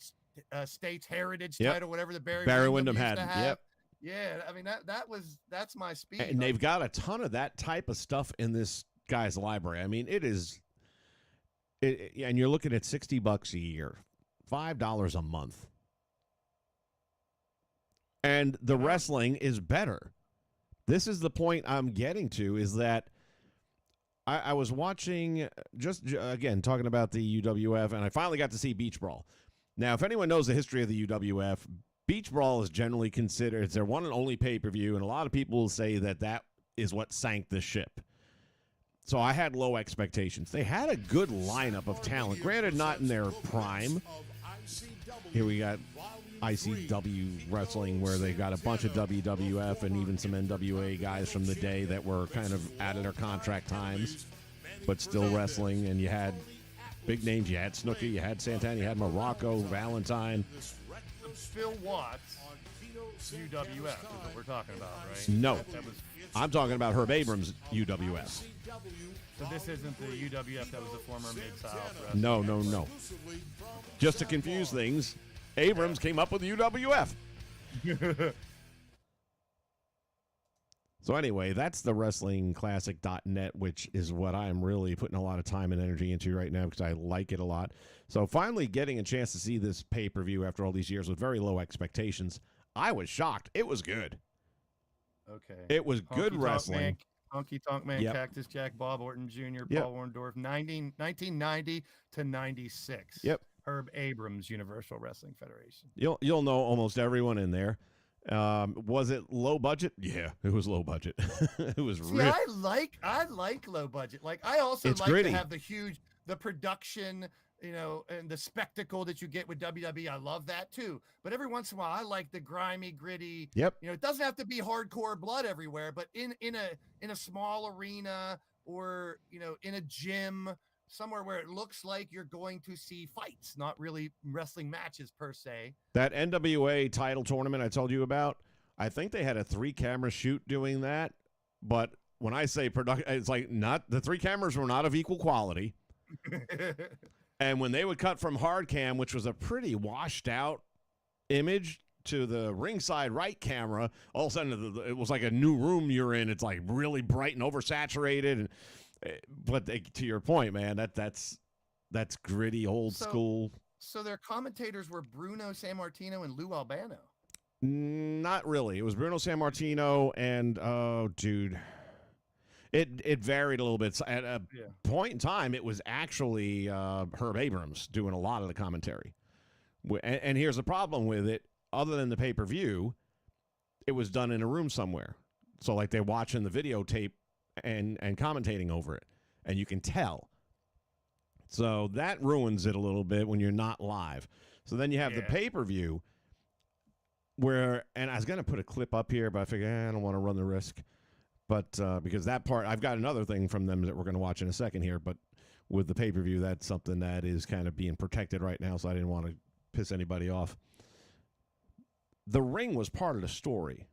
States Heritage title, whatever the Barry Windham had. Used to have. Yep. Yeah, I mean that's my speed. And they've got a ton of that type of stuff in this guy's library. I mean, and you're looking at $60 a year, $5 a month. And the wrestling is better. This is the point I'm getting to, is that I was watching, again, talking about the UWF, and I finally got to see Beach Brawl. Now, if anyone knows the history of the UWF, Beach Brawl is generally considered, it's their one and only pay-per-view, and a lot of people will say that is what sank the ship. So I had low expectations. They had a good lineup of talent, granted not in their prime. Here we got ICW Wrestling, where they got a bunch of WWF and even some NWA guys from the day that were kind of out of their contract times, but still wrestling. And you had big names. You had Snooki, you had Santana, you had Morocco, Valentine. Phil Watts, UWF is what we're talking about, right? No, I'm talking about Herb Abrams, UWF. So this isn't the UWF that was the former Mid-South. No. Just to confuse things, Abrams came up with UWF. So anyway, that's the WrestlingClassic.net, which is what I'm really putting a lot of time and energy into right now because I like it a lot. So finally getting a chance to see this pay-per-view after all these years with very low expectations, I was shocked. It was good. Okay. It was good wrestling. Honky Tonk Man, Cactus Jack, Bob Orton Jr., Paul Orndorff, 1990 to 96. Yep. Herb Abrams, Universal Wrestling Federation. You'll know almost everyone in there. Was it low budget? Yeah, it was low budget. It was really. I like low budget. Like I also like gritty. to have the production, and the spectacle that you get with WWE. I love that too. But every once in a while, I like the grimy, gritty. Yep. It doesn't have to be hardcore blood everywhere, but in a small arena or in a gym, somewhere where it looks like you're going to see fights, not really wrestling matches per se. That NWA title tournament I told you about, I think they had a 3-camera shoot doing that. But when I say production, it's like not the 3 cameras were not of equal quality. And when they would cut from hard cam, which was a pretty washed out image, to the ringside right camera, all of a sudden it was like a new room you're in. It's like really bright and oversaturated. But to your point, man, that's gritty, old school. So their commentators were Bruno Sammartino and Lou Albano. Not really. It was Bruno Sammartino and It varied a little bit. At a point in time, it was actually Herb Abrams doing a lot of the commentary. And here's the problem with it. Other than the pay-per-view, it was done in a room somewhere. So like they're watching the videotape and commentating over it, and you can tell. So that ruins it a little bit when you're not live. So then you have the pay-per-view where, and I was going to put a clip up here, but I figured I don't want to run the risk. But because that part, I've got another thing from them that we're going to watch in a second here, but with the pay-per-view, that's something that is kind of being protected right now, so I didn't want to piss anybody off. The ring was part of the story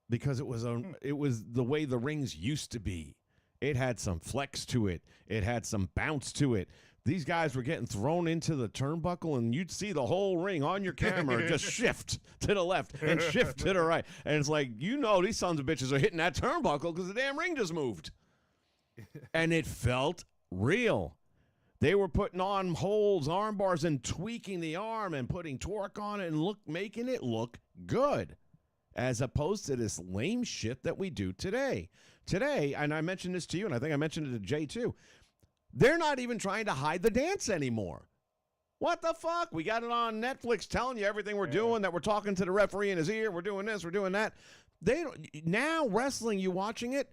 because it was the way the rings used to be. It had some flex to it. It had some bounce to it. These guys were getting thrown into the turnbuckle, and you'd see the whole ring on your camera just shift to the left and shift to the right. And it's like, these sons of bitches are hitting that turnbuckle because the damn ring just moved. And it felt real. They were putting on holds, arm bars, and tweaking the arm and putting torque on it and making it look good, as opposed to this lame shit that we do today. Today, and I mentioned this to you, and I think I mentioned it to Jay too, they're not even trying to hide the dance anymore. What the fuck? We got it on Netflix telling you everything we're doing, that we're talking to the referee in his ear, we're doing this, we're doing that. Now wrestling, you watching it,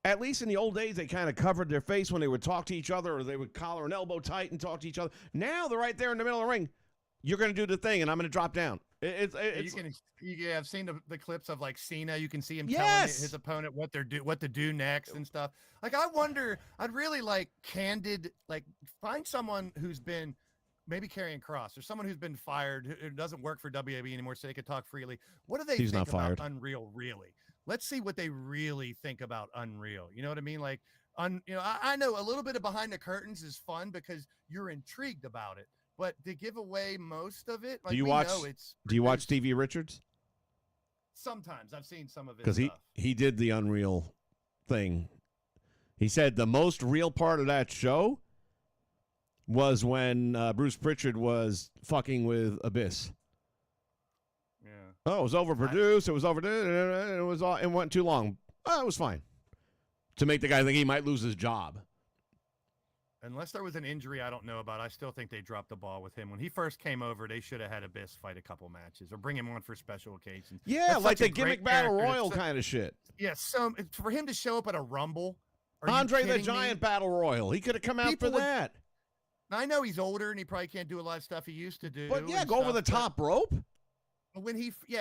at least in the old days, they kind of covered their face when they would talk to each other, or they would collar and elbow tight and talk to each other. Now they're right there in the middle of the ring. You're going to do the thing, and I'm going to drop down. I've seen the clips of like Cena. You can see him telling his opponent what to do next and stuff. Like I wonder, I'd really like find someone who's been maybe Karrion Kross or someone who's been fired who doesn't work for WWE anymore, so they could talk freely. What do they He's think not fired. about Unreal? Really? Let's see what they really think about Unreal. You know what I mean? Like, I know a little bit of behind the curtains is fun because you're intrigued about it, but to give away most of it, like, Do you watch Stevie Richards? Sometimes I've seen some of it because he did the Unreal thing. He said the most real part of that show was when Bruce Pritchard was fucking with Abyss. Yeah. Oh, it was overproduced. It was overdue. It went too long. Oh, it was fine. To make the guy think he might lose his job. Unless there was an injury I don't know about, I still think they dropped the ball with him. When he first came over, they should have had Abyss fight a couple matches or bring him on for special occasions. Yeah, That's like such the a great gimmick battle character. royal kind of shit. Yeah, so for him to show up at a Rumble, are you Andre the kidding Giant me? battle royal. He could have come out People for would- that. I know he's older and he probably can't do a lot of stuff he used to do. But yeah, and go over the stuff, top rope. but when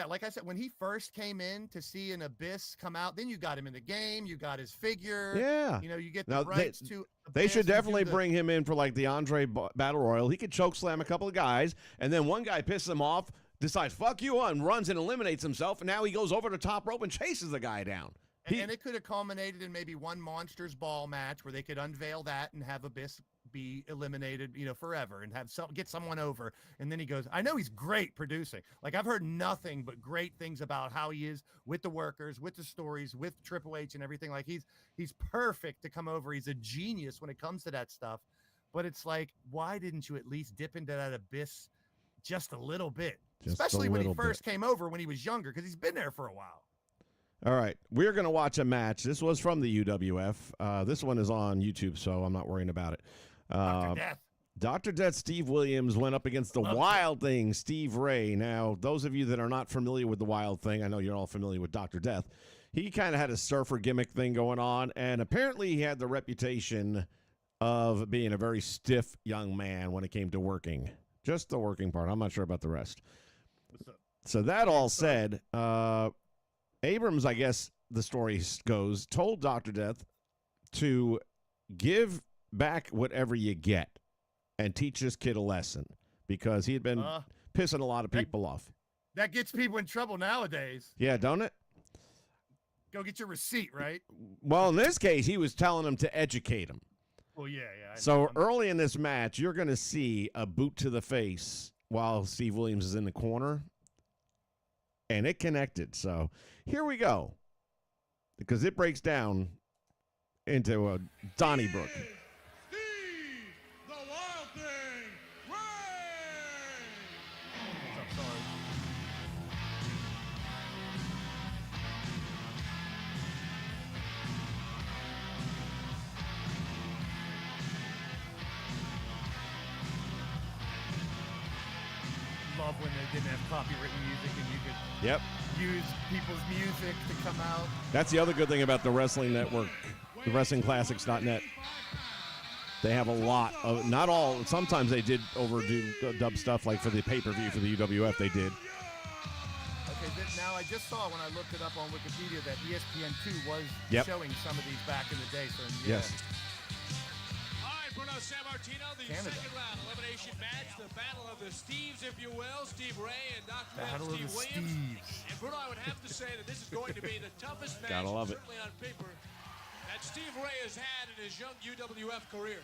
like I said, when he first came in to see an Abyss come out, then you got him in the game, you got his figure. Yeah. You know, you get Now, the rights to They Abyss should and do definitely the- bring him in for like the Andre battle royal. He could choke slam a couple of guys, and then one guy pisses him off, decides fuck you, and runs and eliminates himself, and now he goes over the top rope and chases the guy down. And it could have culminated in maybe one Monsters Ball match where they could unveil that and have Abyss be eliminated, forever and get someone over. And then he goes, I know he's great producing. Like, I've heard nothing but great things about how he is with the workers, with the stories, with Triple H and everything. Like, he's perfect to come over. He's a genius when it comes to that stuff. But it's like, why didn't you at least dip into that Abyss just a little bit? Especially when he first came over when he was younger, because he's been there for a while. All right, we're going to watch a match. This was from the UWF. This one is on YouTube, so I'm not worrying about it. Dr. Death. Dr. Death Steve Williams went up against the Wild Thing, Steve Ray. Now, those of you that are not familiar with the Wild Thing, I know you're all familiar with Dr. Death. He kind of had a surfer gimmick thing going on, and apparently he had the reputation of being a very stiff young man when it came to working. Just the working part. I'm not sure about the rest. So that all said, Abrams, I guess the story goes, told Dr. Death to give back whatever you get and teach this kid a lesson because he had been pissing a lot of people off. That gets people in trouble nowadays. Yeah, don't it? Go get your receipt, right? Well, in this case, he was telling him to educate him. Well, yeah. So early in this match, you're going to see a boot to the face while Steve Williams is in the corner. And it connected. So here we go. Because it breaks down into a Donnybrook. Steve, the Wild Thing, Ray! What's up, Sarge? Love when they didn't have copywritten music and you could use people's music to come out. That's the other good thing about the Wrestling Network, the WrestlingClassics.net. They have a lot of, not all, sometimes they did overdo dub stuff, like for the pay-per-view for the UWF they did. Okay, now I just saw when I looked it up on Wikipedia that ESPN2 was showing some of these back in the day. So yeah. Yes. All right, Bruno Sammartino, the Canada. second round elimination match, the battle of the Steves, if you will, Steve Ray and Dr. Battle of Steve the Williams. Steves. And Bruno, I would have to say that this is going to be the toughest match, Gotta love it. certainly on paper, that Steve Ray has had in his young UWF career.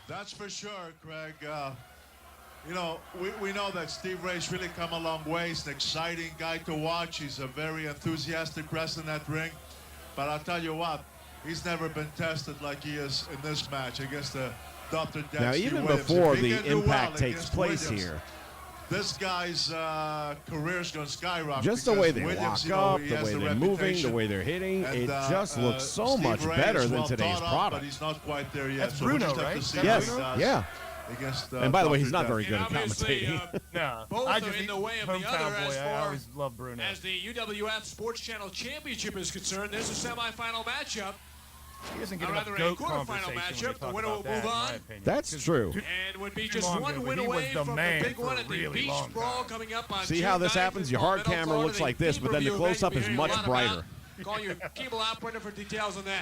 That's for sure, Craig. We know that Steve Ray's really come a long way. He's an exciting guy to watch. He's a very enthusiastic wrestler in that ring. But I'll tell you what, he's never been tested like he is in this match against the Dr. Death. Now, Steve even Williams. before If he the can do impact well takes against place Williams, here, this guy's career's going to skyrocket. just the way they Williams, walk up, he the has way the they're moving, the reputation. way they're hitting, And, it just looks so Steve much Ray better is than well today's thought of, product. but he's not quite there yet. That's so we'll Bruno, just have right? to see Yes, what he does yeah. against, And by the way, Dr. he's not Death. very good And at obviously, commentating. No, both I are just in the way of the hometown other boy. as I far always love Bruno. as the UWF Sports Channel Championship is concerned. There's a semifinal matchup. He doesn't get Or enough rather, a goat quarterfinal conversation when matchup. they The talk winner about will that, move in my on. opinion. That's true. And would be Too just long one ago, win but he was away the from the man big for one a at the really Beach long Brawl time. coming up on See June how this 9th happens? in Your hard Palmetto, camera Florida, looks like this, but then the pay-per-view close-up event is you're much hearing a lot brighter. about. Call your cable operator for details on that.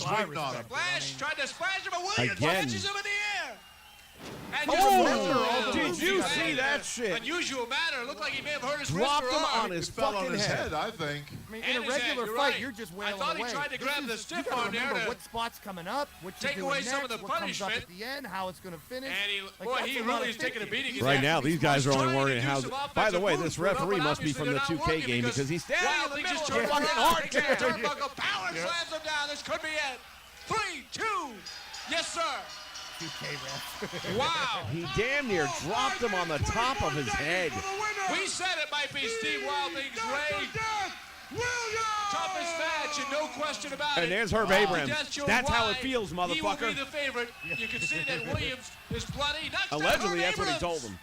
was So I waiting on him. respect it. Flash tried to splash him, but Williams Again. catches him in the air. And Oh, did you see that shit? Unusual manner. Looked like he may have hurt his Dropped wrist or him arm. on his It fell on fucking his head. head, I think. I mean, And in a his head, regular you're fight, right. you're just I wailing thought he away. tried to grab the You stiff gotta arm there remember to- what spot's coming up, what you're take doing away next, some of the what comes up punishment. at the end, how it's going to finish. And he, Like, boy, that's he a lot really of is taking a thinking. beating. He's Right now, actually these guys are only trying to worrying do how. some By the offensive way, moves this with him, referee but must be obviously from the they're not 2K working game because he's standing in Wilding the middle just of the turned fucking around, hard takes the chair. turnbuckle, power slams him down. This could be it. 3, 2. Yes, sir. 2K ref. Wow. He damn near dropped him on the top of his head. We said it might be Steve Wilding's reign. Toughest match, and no question about it. And there's Herb Abrams. That's how it why feels, motherfucker. He will be the favorite. You can see that Williams is bloody. Allegedly, that's what he told him.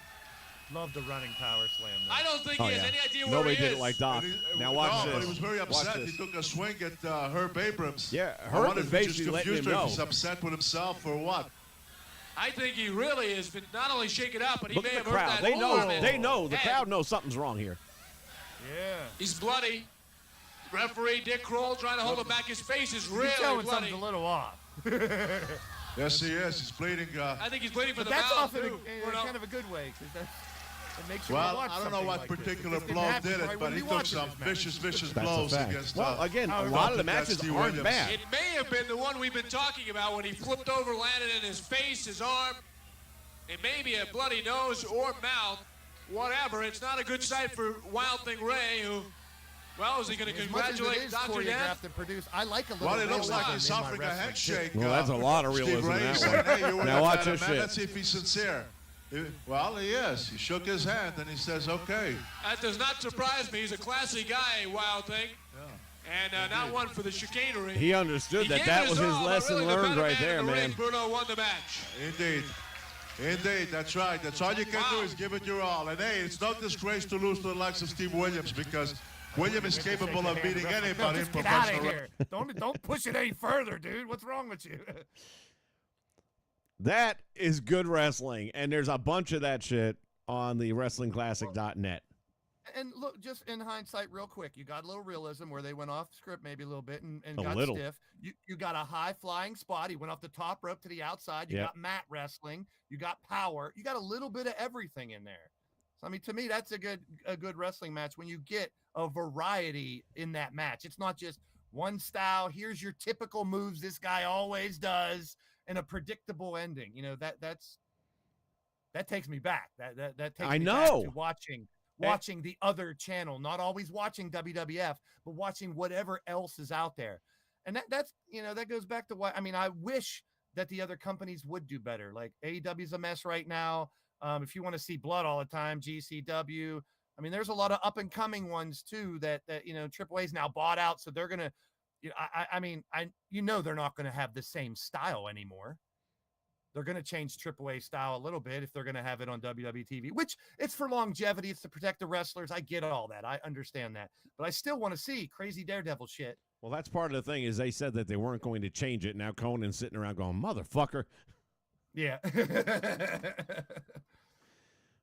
Love the running power slam. Though. I don't think he has any idea where Nobody he is. did it like Doc. Now watch this. But he was very upset. He took a swing at Herb Abrams. Yeah, Herb is basically letting him know. He's upset with himself for what? I think he really has been not only shaken up, but he Look may at have the hurt crowd. that They know. arm in They know. The head. crowd knows something's wrong here. Yeah. He's bloody. Referee Dick Kroll trying to hold him back. His face is really showing bloody. something's a little off. Yes, he is. He's bleeding. I think he's bleeding from But the that's mouth, off in too. kind of a good way, because it makes you Well, watch I don't know something what like particular this. blow did it, but he took some vicious That's blows a fact. against. Well, again, a lot of the matches aren't bad. It may have been the one we've been talking about when he flipped over, landed in his face, his arm. It may be a bloody nose or mouth, whatever. It's not a good sight for Wild Thing Ray, who, well, is he going to congratulate Dr. Death? And produced, I like a little. Well, it looks like realism he's in my suffering a wrestling, handshake. Well, that's a lot of Steve realism in Ray that said, one. "Hey, you were Now watch better, this man. shit. Let's see if he's sincere." Well, he is. He shook his hand and he says, "Okay." That does not surprise me. He's a classy guy, Wild Thing. And not one for the chicanery. He understood that gave that it was his all, but lesson really the learned better right there, in the man. ring, Bruno won the match. Indeed. Indeed, that's right. That's all you can do is give it your all. And hey, it's no disgrace to lose to the likes of Steve Williams, because William is capable of beating anybody in Just get out of professional here. Don't push it any further, dude. What's wrong with you? That is good wrestling, and there's a bunch of that shit on the WrestlingClassic.net. And look, just in hindsight, real quick, you got a little realism where they went off script maybe a little bit and A got little. stiff. You got a high flying spot. He went off the top rope to the outside. You Yep. got mat wrestling. You got power. You got a little bit of everything in there. So I mean, to me, that's a good wrestling match when you get a variety in that match. It's not just one style. Here's your typical moves this guy always does, and a predictable ending. You know, that takes me back. That takes I me know. back to watching the other channel, not always watching WWF, but watching whatever else is out there. And that's that goes back to why, I mean, I wish that the other companies would do better. Like AEW's a mess right now. If you want to see blood all the time, GCW. I mean, there's a lot of up and coming ones too that Triple A's now bought out, so they're gonna. They're not gonna have the same style anymore. They're gonna change Triple A style a little bit if they're gonna have it on WWE TV, which it's for longevity. It's to protect the wrestlers. I get all that. I understand that, but I still want to see crazy Daredevil shit. Well, that's part of the thing is they said that they weren't going to change it. Now Conan's sitting around going, motherfucker. Yeah.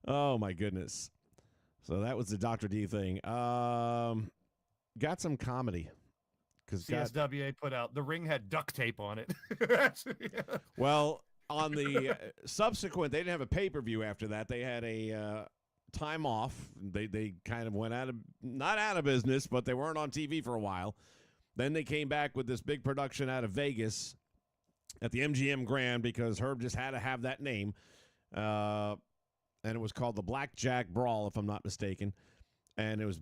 Oh, my goodness. So that was the Dr. D thing. Got some comedy. CSWA put out, the ring had duct tape on it. Well, on the subsequent, they didn't have a pay-per-view after that. They had a time off. They kind of went not out of business, but they weren't on TV for a while. Then they came back with this big production out of Vegas at the MGM Grand because Herb just had to have that name. And it was called the Blackjack Brawl, if I'm not mistaken. And it was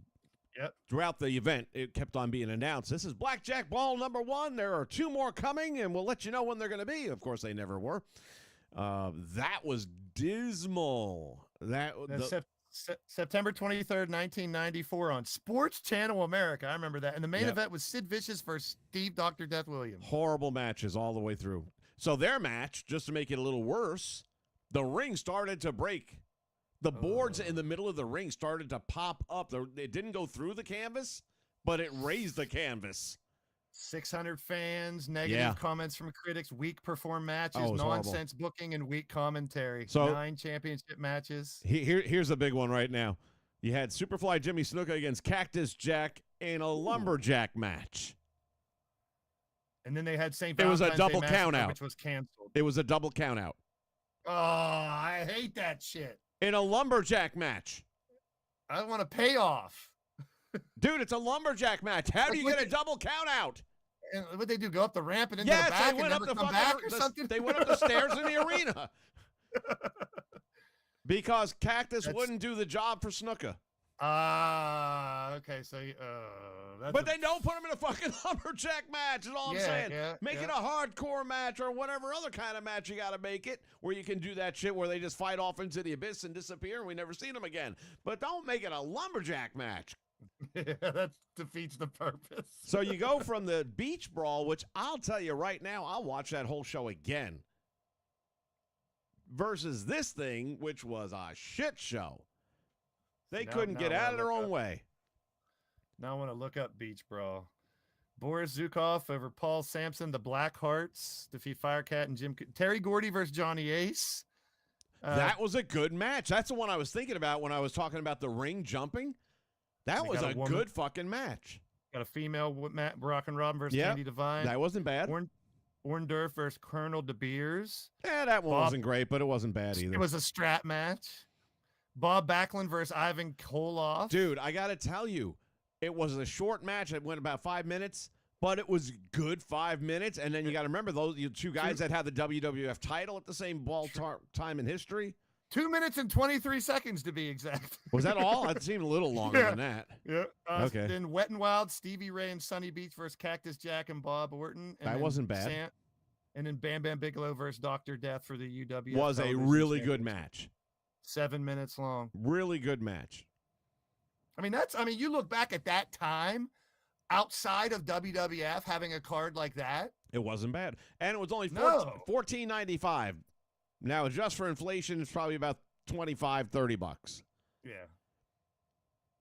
throughout the event, it kept on being announced. This is Blackjack Brawl #1. There are 2 more coming, and we'll let you know when they're going to be. Of course, they never were. That was dismal. September 23rd, 1994 on Sports Channel America. I remember that. And the main event was Sid Vicious versus Steve Dr. Death Williams. Horrible matches all the way through. So their match, just to make it a little worse, the ring started to break. The boards in the middle of the ring started to pop up. It didn't go through the canvas, but it raised the canvas. 600 fans, negative comments from critics, weak performed matches, nonsense booking, and weak commentary. So 9 championship matches. Here's a big one right now. You had Superfly Jimmy Snuka against Cactus Jack in a lumberjack match. And then they had St. It was a Valentine's double Day count Massacre, out. which was canceled. It was a double count out. Oh, I hate that shit. In a lumberjack match. I want a payoff. Dude, it's a lumberjack match. How do you get a double count out? And what they do? Go up the ramp and into the back and never come back or something? They went up the stairs in the arena. Because Cactus wouldn't do the job for Snuka. Okay, so but they don't put him in a fucking lumberjack match, is all I'm saying. Make it a hardcore match or whatever other kind of match you got to make it, where you can do that shit where they just fight off into the abyss and disappear and we never see them again. But don't make it a lumberjack match. Yeah, that defeats the purpose. So you go from the beach brawl, which I'll tell you right now, I'll watch that whole show again, versus this thing, which was a shit show. They couldn't get out of their own way. Now I want to look up Beach Brawl. Boris Zukov over Paul Sampson. The Black Hearts defeat Firecat and Jim. Terry Gordy versus Johnny Ace. That was a good match. That's the one I was thinking about when I was talking about the ring jumping. That was a good fucking match. Got a female Matt Brock and Robin versus Candy Devine. That wasn't bad. Orndorff versus Colonel De Beers. Yeah, that one wasn't great, but it wasn't bad either. It was a strap match. Bob Backlund versus Ivan Koloff. Dude, I got to tell you, it was a short match. It went about 5 minutes, but it was good 5 minutes. And then you got to remember those two guys that had the WWF title at the same time in history. 2 minutes and 23 seconds to be exact. Was that all? It seemed a little longer than that. Yeah. Okay. Then Wet and Wild, Stevie Ray and Sunny Beach versus Cactus Jack and Bob Orton. And that wasn't bad. And then Bam Bam Bigelow versus Dr. Death for the UWF. Was a really good match. 7 minutes long. Really good match. I mean, you look back at that time outside of WWF having a card like that. It wasn't bad. And it was only $14.95. Now, just for inflation, it's probably about $25-$30. Yeah.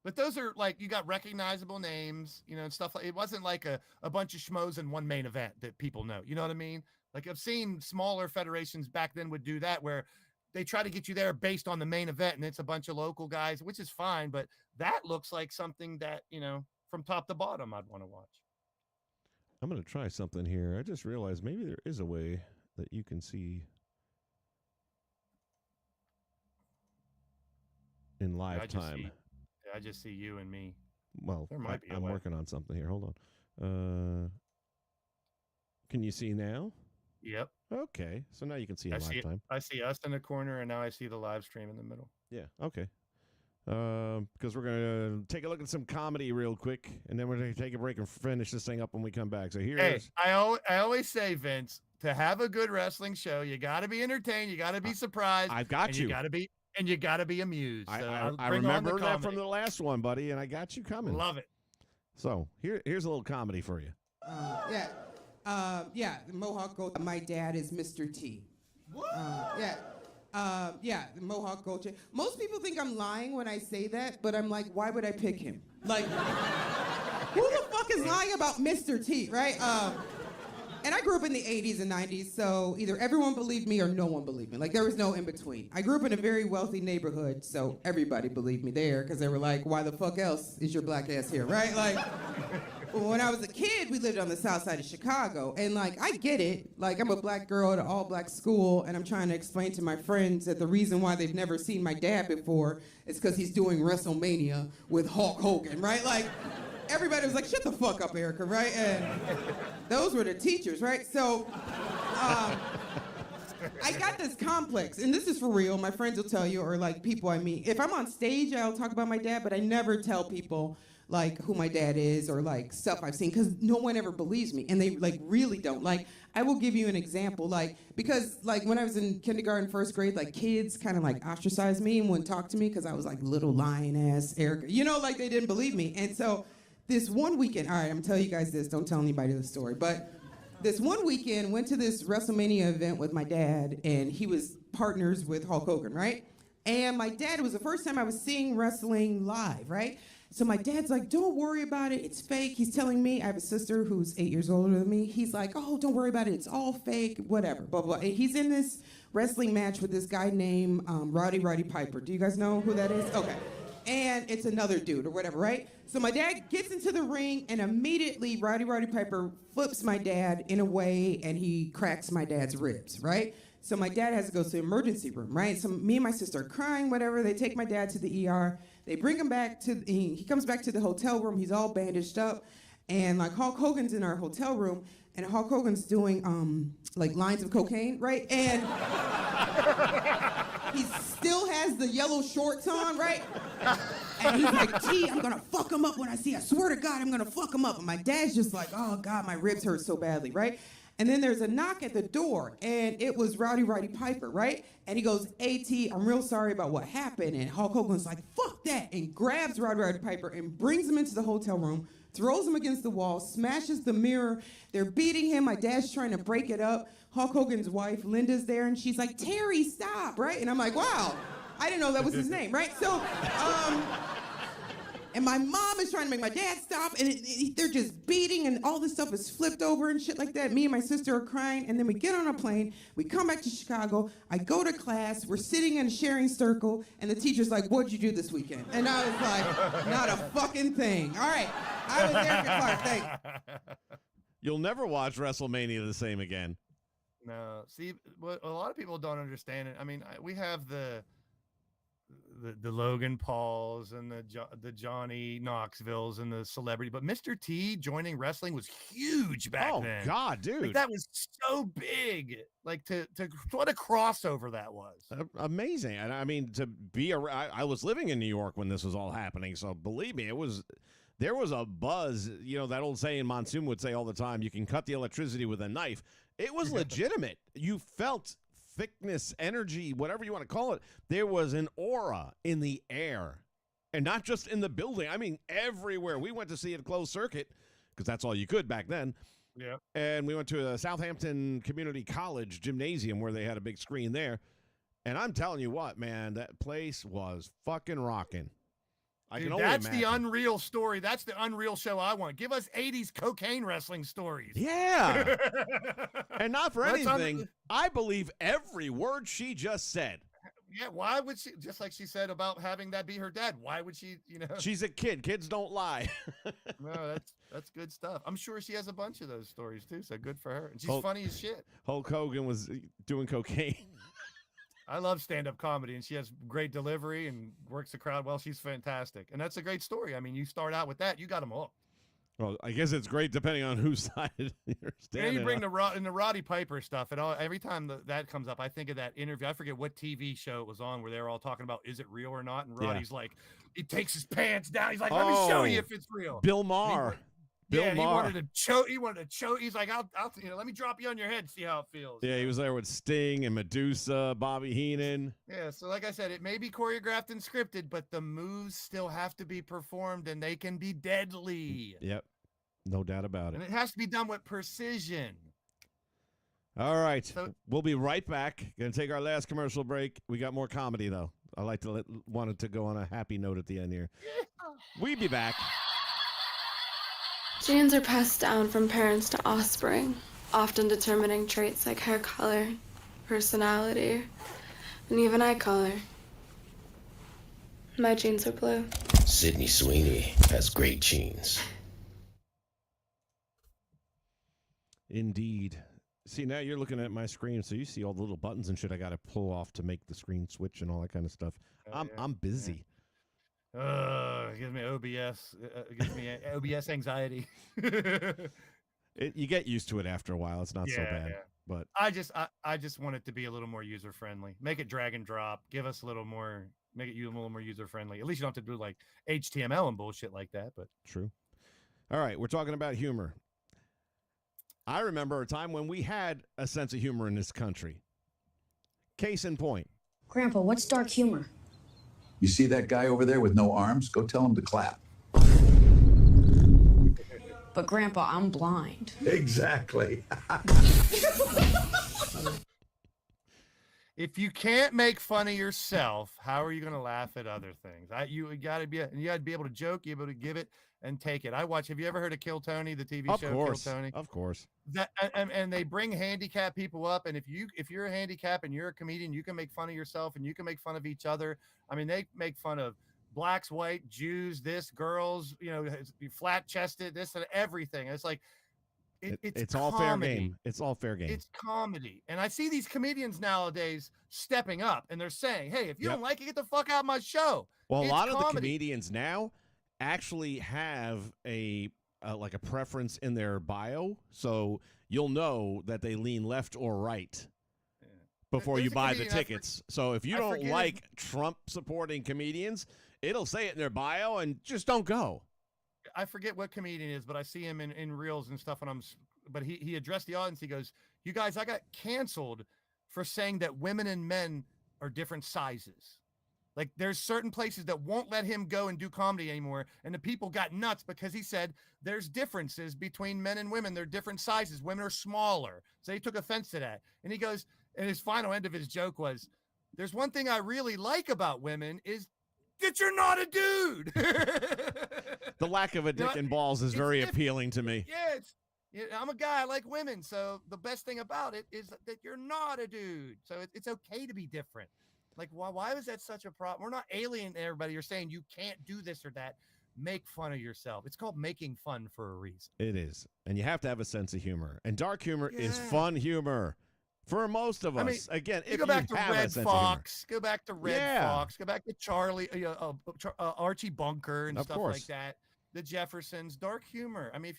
But those are like, you got recognizable names, and stuff like, it wasn't like a bunch of schmoes in one main event that people know. You know what I mean? Like, I've seen smaller federations back then would do that, where they try to get you there based on the main event, and it's a bunch of local guys, which is fine. But that looks like something that, from top to bottom, I'd want to watch. I'm going to try something here. I just realized maybe there is a way that you can see in live time. I just see you and me. Well, there might be a I'm way. working on something here. Hold on. Can you see now? Yep. Okay. So now you can see in live time. I see us in the corner, and now I see the live stream in the middle. Yeah. Okay. Because we're going to take a look at some comedy real quick, and then we're going to take a break and finish this thing up when we come back. So here's... I always say, Vince, to have a good wrestling show, you got to be entertained. You got to be surprised. I've got you. You got to be amused. I remember that from the last one, buddy, and I got you coming. Love it. So here's a little comedy for you. The Mohawk Gold. My dad is Mr. T. What? The Mohawk Gold. Most people think I'm lying when I say that, but I'm like, why would I pick him? Like, who the fuck is lying about Mr. T, right? And I grew up in the 80s and 90s, so either everyone believed me or no one believed me. Like, there was no in between. I grew up in a very wealthy neighborhood, so everybody believed me there, because they were like, why the fuck else is your black ass here, right? Like, when I was a kid, we lived on the south side of Chicago, and like, I get it. Like, I'm a black girl at an all-black school, and I'm trying to explain to my friends that the reason why they've never seen my dad before is because he's doing WrestleMania with Hulk Hogan, right? Like, everybody was like, shut the fuck up, Erica, right? And those were the teachers, right? So I got this complex, and this is for real. My friends will tell you, or like people I meet. If I'm on stage, I'll talk about my dad, but I never tell people like who my dad is or like stuff I've seen, because no one ever believes me, and they like really don't. Like, I will give you an example, like, because like when I was in kindergarten, first grade, like kids kind of like ostracized me and wouldn't talk to me because I was like little lion ass Erica, like they didn't believe me. And so this one weekend, all right, I'm gonna tell you guys this, don't tell anybody the story, but this one weekend, went to this WrestleMania event with my dad, and he was partners with Hulk Hogan, right? And my dad, it was the first time I was seeing wrestling live, right? So my dad's like, don't worry about it, it's fake. He's telling me, I have a sister who's 8 years older than me. He's like, oh, don't worry about it, it's all fake, whatever, blah, blah. And he's in this wrestling match with this guy named Roddy Piper. Do you guys know who that is? Okay. And it's another dude or whatever, right? So my dad gets into the ring, and immediately Roddy Piper flips my dad in a way, and he cracks my dad's ribs, right? So my dad has to go to the emergency room, right? So me and my sister are crying, whatever. They take my dad to the ER. They bring him back he comes back to the hotel room. He's all bandaged up. And like Hulk Hogan's in our hotel room, and Hulk Hogan's doing like lines of cocaine, right? And he still has the yellow shorts on, right? And he's like, T, I'm gonna fuck him up when I see, I swear to God, I'm gonna fuck him up. And my dad's just like, oh God, my ribs hurt so badly, right? And then there's a knock at the door, and it was Roddy Piper, right? And he goes, AT, I'm real sorry about what happened. And Hulk Hogan's like, fuck that, and grabs Roddy Piper and brings him into the hotel room, throws him against the wall, smashes the mirror. They're beating him. My dad's trying to break it up. Hulk Hogan's wife, Linda's there, and she's like, Terry, stop, right? And I'm like, wow, I didn't know that was his name, right? So, and my mom is trying to make my dad stop, and they're just beating, and all this stuff is flipped over and shit like that. Me and my sister are crying, and then we get on a plane. We come back to Chicago. I go to class. We're sitting in a sharing circle, and the teacher's like, what'd you do this weekend? And I was like, not a fucking thing. All right. I was Erica Clark. Thanks. You'll never watch WrestleMania the same again. No. See, what a lot of people don't understand it. I mean, we have the Logan Pauls and the Johnny Knoxvilles and the celebrity, but Mr. T joining wrestling was huge back then. Oh God, dude, like, that was so big. Like to what a crossover that was. Amazing. And I mean, to be I was living in New York when this was all happening, so believe me, there was a buzz. You know that old saying Monsoon would say all the time: "You can cut the electricity with a knife." It was legitimate. You felt thickness, energy, whatever you want to call it. There was an aura in the air, and not just in the building. I mean, everywhere. We went to see it at closed circuit because that's all you could back then. Yeah. And we went to a Southampton Community College gymnasium where they had a big screen there. And I'm telling you what, man, that place was fucking rocking. Dude, that's the unreal story. That's the unreal show I want. Give us 80s cocaine wrestling stories. Yeah. And not for anything, I believe every word she just said. Yeah, why would she, just like she said about having that be her dad, why would she, She's a kid. Kids don't lie. No, that's good stuff. I'm sure she has a bunch of those stories too, so good for her. And she's funny as shit. Hulk Hogan was doing cocaine. I love stand-up comedy, and she has great delivery and works the crowd well. She's fantastic, and that's a great story. I mean, you start out with that, you got them all. Well, I guess it's great depending on whose side you're standing. And you bring the Roddy Piper stuff, and every time that comes up, I think of that interview. I forget what TV show it was on where they were all talking about, is it real or not? And Roddy's like, he takes his pants down. He's like, let me show you if it's real. Bill Maher. He wanted to choke. He's like, I'll let me drop you on your head, see how it feels. Yeah, he was there with Sting and Medusa, Bobby Heenan. Yeah, so like I said, it may be choreographed and scripted, but the moves still have to be performed, and they can be deadly. Yep, no doubt about it. And it has to be done with precision. All right, we'll be right back. Gonna take our last commercial break. We got more comedy though. I like to wanted to go on a happy note at the end here. We'll be back. Genes are passed down from parents to offspring, often determining traits like hair color, personality, and even eye color. My genes are blue. Sydney Sweeney has great genes. Indeed. See, now you're looking at my screen, so you see all the little buttons and shit I got to pull off to make the screen switch and all that kind of stuff. I'm busy. It gives me OBS. It gives me OBS anxiety. You get used to it after a while. It's not so bad. Yeah. But I just want it to be a little more user friendly. Make it drag and drop. Give us a little more. Make it a little more user friendly. At least you don't have to do like HTML and bullshit like that. But true. All right, we're talking about humor. I remember a time when we had a sense of humor in this country. Case in point. Grandpa, what's dark humor? You see that guy over there with no arms? Go tell him to clap. But Grandpa, I'm blind. Exactly. if you can't make fun of yourself, how are you going to laugh at other things? You got to be able to joke, you able to give it and take it. Have you ever heard of Kill Tony, the TV show? Kill Tony? Of course. And they bring handicapped people up, and if you're a handicap and you're a comedian, you can make fun of yourself and you can make fun of each other. I mean, they make fun of blacks, white, Jews, girls, flat chested, this and everything. It's like it's all fair game. It's all fair game. It's comedy. And I see these comedians nowadays stepping up, and they're saying, hey, if you don't like it, get the fuck out of my show. Well, a lot of the comedians now actually have a preference in their bio, so you'll know that they lean left or right before you buy the tickets. So if you don't like Trump supporting comedians, it'll say it in their bio, and just don't go. I forget what comedian it is, but I see him in reels and stuff when I'm but he addressed the audience. He goes, "You guys, I got canceled for saying that women and men are different sizes. Like there's certain places that won't let him go and do comedy anymore. And the people got nuts because he said there's differences between men and women. They're different sizes. Women are smaller. So he took offense to that. And he goes, and his final end of his joke was, there's one thing I really like about women is that you're not a dude. The lack of a dick and balls is very appealing to me. Yeah, I'm a guy. I like women. So the best thing about it is that you're not a dude. So it's okay to be different. Like, why was that such a problem? We're not alienating everybody. You're saying you can't do this or that. Make fun of yourself. It's called making fun for a reason. It is. And you have to have a sense of humor. And dark humor is fun humor for most of us. I mean, again, if go back to have Red a sense Fox, go back to Red Yeah. Fox, go back to Charlie, Archie Bunker and Of stuff course. like that. The Jeffersons, dark humor. I mean,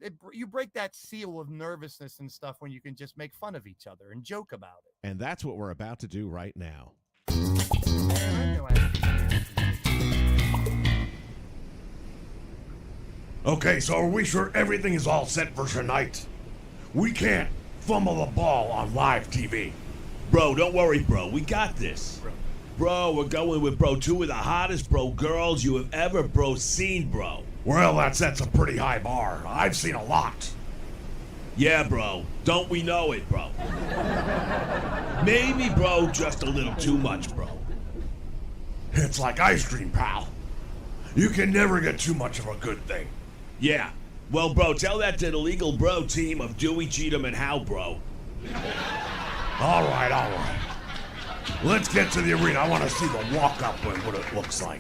if you break that seal of nervousness and stuff when you can just make fun of each other and joke about it. And that's what we're about to do right now. Okay, so are we sure everything is all set for tonight? We can't fumble the ball on live TV. Bro, don't worry, bro. We got this. Bro, we're going with, bro, two of the hottest, bro, girls you have ever, bro, seen, bro. Well, that sets a pretty high bar. I've seen a lot. Yeah, bro. Don't we know it, bro? Maybe, bro, just a little too much, bro. It's like ice cream, pal. You can never get too much of a good thing. Yeah. Well, bro, tell that to the legal bro team of Dewey, Cheatham, and Howe, bro. All right. Let's get to the arena. I want to see the walk-up and what it looks like.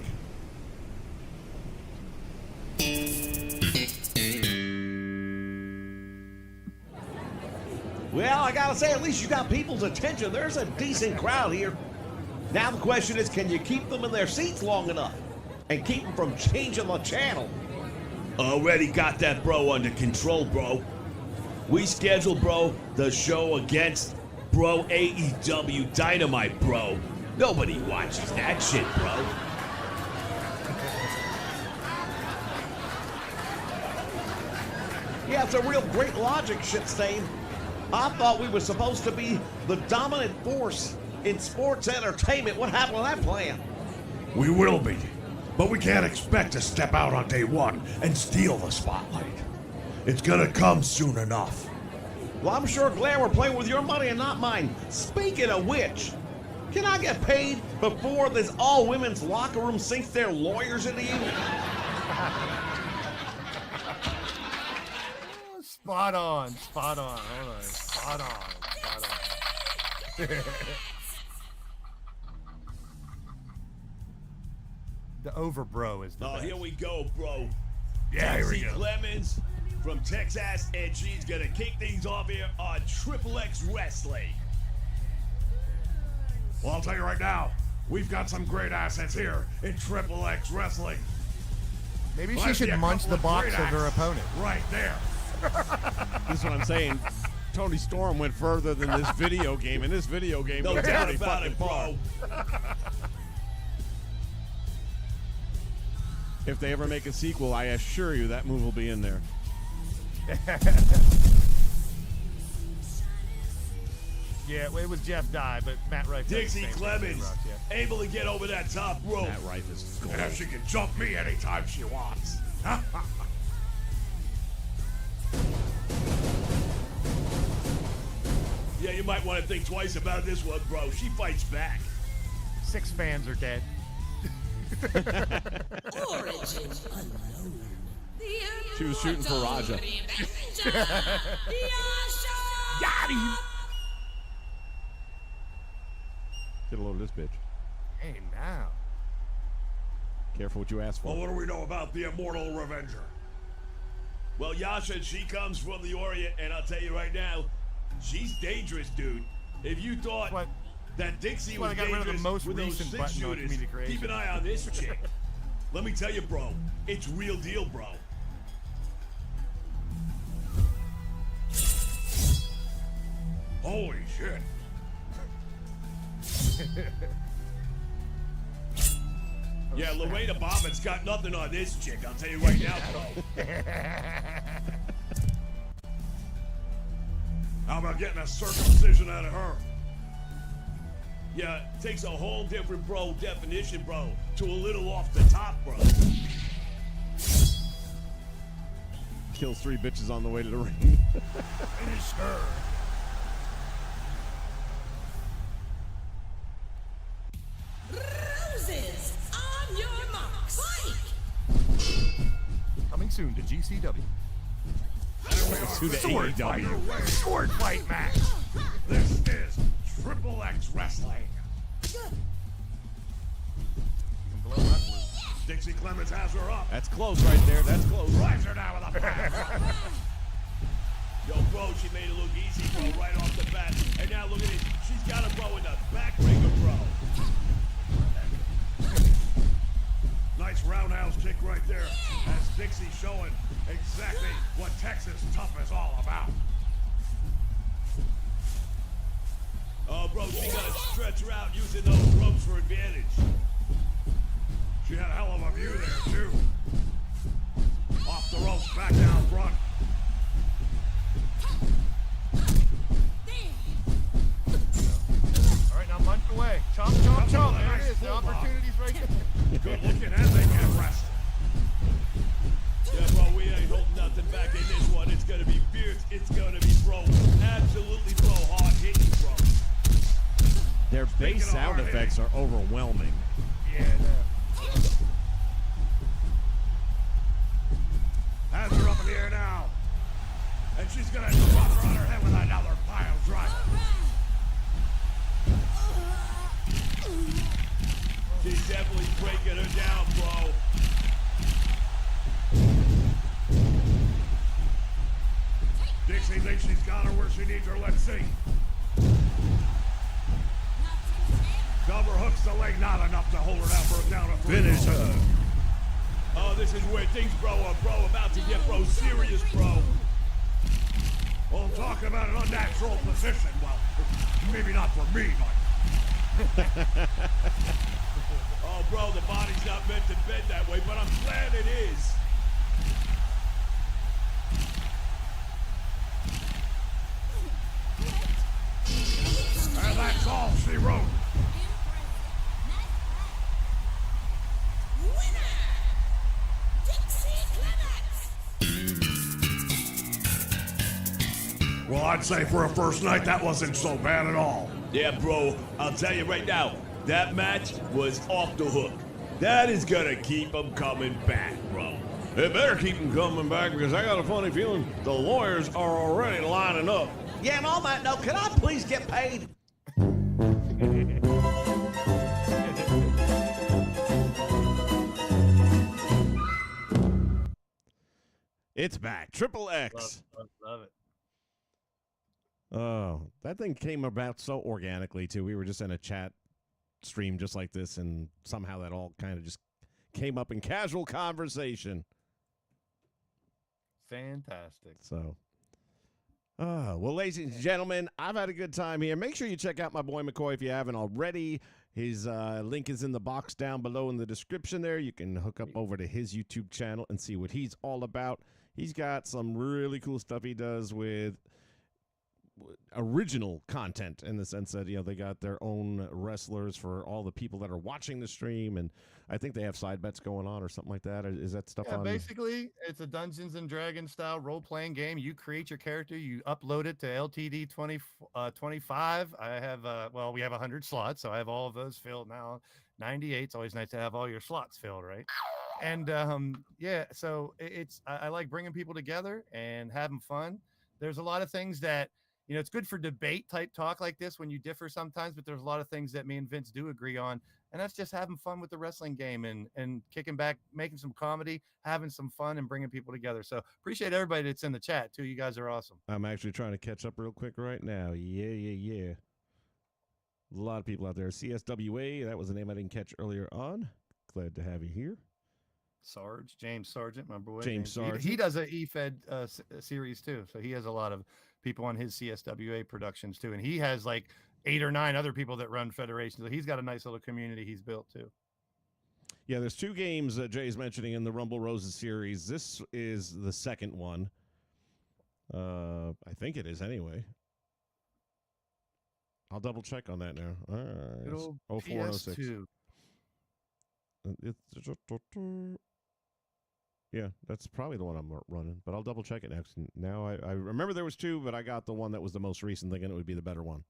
Well, I gotta say, at least you got people's attention. There's a decent crowd here. Now the question is, can you keep them in their seats long enough? And keep them from changing the channel? Already got that, bro, under control, bro. We scheduled, bro, the show against, bro, AEW Dynamite, bro. Nobody watches that shit, bro. Yeah, it's a real great logic, shit-stain. I thought we were supposed to be the dominant force in sports entertainment. What happened to that plan? We will be, but we can't expect to step out on day one and steal the spotlight. It's gonna come soon enough. Well, I'm sure glad we're playing with your money and not mine. Speaking of which, can I get paid before this all-women's locker room sinks their lawyers into you? Spot on. Hold on. Spot on. The overbro is the best. Here we go, bro. Yeah, here we Dixie go. Clemens from Texas, and she's gonna kick things off here on Triple X Wrestling. Well, I'll tell you right now, we've got some great assets here in Triple X Wrestling. Maybe Well, she I see should a munch couple the box great of her acts opponent. Right there. This is what I'm saying. Tony Storm went further than this video game, and this video game No went doubt pretty about fucking it, far. bro. If they ever make a sequel, I assure you that move will be in there. Yeah, it was Jeff Dye, but Matt Rife. does the Dixie same thing. Clemens able to get over that top rope. Matt Rife is gold. And she can jump me anytime she wants. Yeah, you might want to think twice about this one, bro. She fights back. 6 fans are dead. Origin unknown. She was shooting for Raja. Got him. Get a load of this bitch. Hey, now. Careful what you ask for. Well, what do we know about the Immortal Revenger? Well, Yasha, she comes from the Orient, and I'll tell you right now, she's dangerous, dude. If you thought that Dixie why was I got rid of the dangerous most with those recent 6 button on shooters, Community Creation. keep an eye on this chick. Let me tell you, bro, it's real deal, bro. Holy shit. Yeah, Lorena Bobbitt's got nothing on this chick, I'll tell you right now, bro. How about getting a circumcision out of her? Yeah, it takes a whole different, bro, definition, bro, to a little off the top, bro. Kills 3 bitches on the way to the ring. Finish her. Roses, on your marks. Coming soon to GCW. To the Sword AEW. fight. Sword fight match. This is Triple X Wrestling. Blow my flute. Dixie Clemens has her up. That's close right there. That's close. Drives her down with a back. Yo, bro, she made it look easy, bro, right off the bat. And now look at it. She's got a bro in the backbreaker, bro. Nice roundhouse kick right there. As Dixie showing exactly what Texas tough is all about. Oh, bro, she got to stretch her out using those ropes for advantage. She had a hell of a view there, too. Off the ropes, back down front. All right, now munch away. Chomp, chomp, chomp. There it is. The opportunity's right there. Good looking and they get rest. Yeah, bro, we ain't holding nothing back in this one. It's going to be fierce. It's going to be, bro, absolutely, bro, hard hitting, bro. Their bass sound effects are overwhelming. Yeah, Has her up in the air now. And she's gonna drop her on her head with another pile driver. She's definitely breaking her down, bro. Dixie thinks she's got her where she needs her. Let's see. Cover hooks the leg, not enough to hold her down for a down of 3. Finish her. Oh, this is where things, bro, are, bro, about to get, bro, serious, bro. We'll talk about an unnatural position. Well, maybe not for me, but... Oh, bro, the body's not meant to bend that way, but I'm glad it is. And that's all she wrote. Well, I'd say for a first night, that wasn't so bad at all. Yeah, bro, I'll tell you right now, that match was off the hook. That is gonna keep them coming back, bro. It better keep them coming back because I got a funny feeling the lawyers are already lining up. Yeah, and on that note, can I please get paid? It's back. Triple X. Love it. Oh, that thing came about so organically, too. We were just in a chat stream just like this, and somehow that all kind of just came up in casual conversation. Fantastic. So, well, ladies and gentlemen, I've had a good time here. Make sure you check out my boy McCoy if you haven't already. His link is in the box down below in the description there. You can hook up over to his YouTube channel and see what he's all about. He's got some really cool stuff he does with original content in the sense that, you know, they got their own wrestlers for all the people that are watching the stream, and I think they have side bets going on or something like that. Is that stuff on? Basically, it's a Dungeons and Dragons style role-playing game. You create your character, you upload it to LTD 25. I have well, we have 100 slots, so I have all of those filled now. 98. It's always nice to have all your slots filled, right? And yeah, so I like bringing people together and having fun. There's a lot of things that, you know, it's good for debate type talk like this when you differ sometimes, but there's a lot of things that me and Vince do agree on. And that's just having fun with the wrestling game and kicking back, making some comedy, having some fun and bringing people together. So appreciate everybody that's in the chat too. You guys are awesome. I'm actually trying to catch up real quick right now. Yeah. A lot of people out there. CSWA, that was the name I didn't catch earlier on. Glad to have you here. James Sargent, my boy. James Sargent. He does a EFED series too. So he has a lot of people on his CSWA productions too. And he has like 8 or 9 other people that run federations. So he's got a nice little community he's built too. Yeah, there's 2 games that Jay's mentioning in the Rumble Roses series. This is the second one. I think it is anyway. I'll double check on that now. All right. Good old 0406. PS2. Yeah, that's probably the one I'm running, but I'll double check it next. Now I remember there was 2, but I got the one that was the most recent, thinking it would be the better one.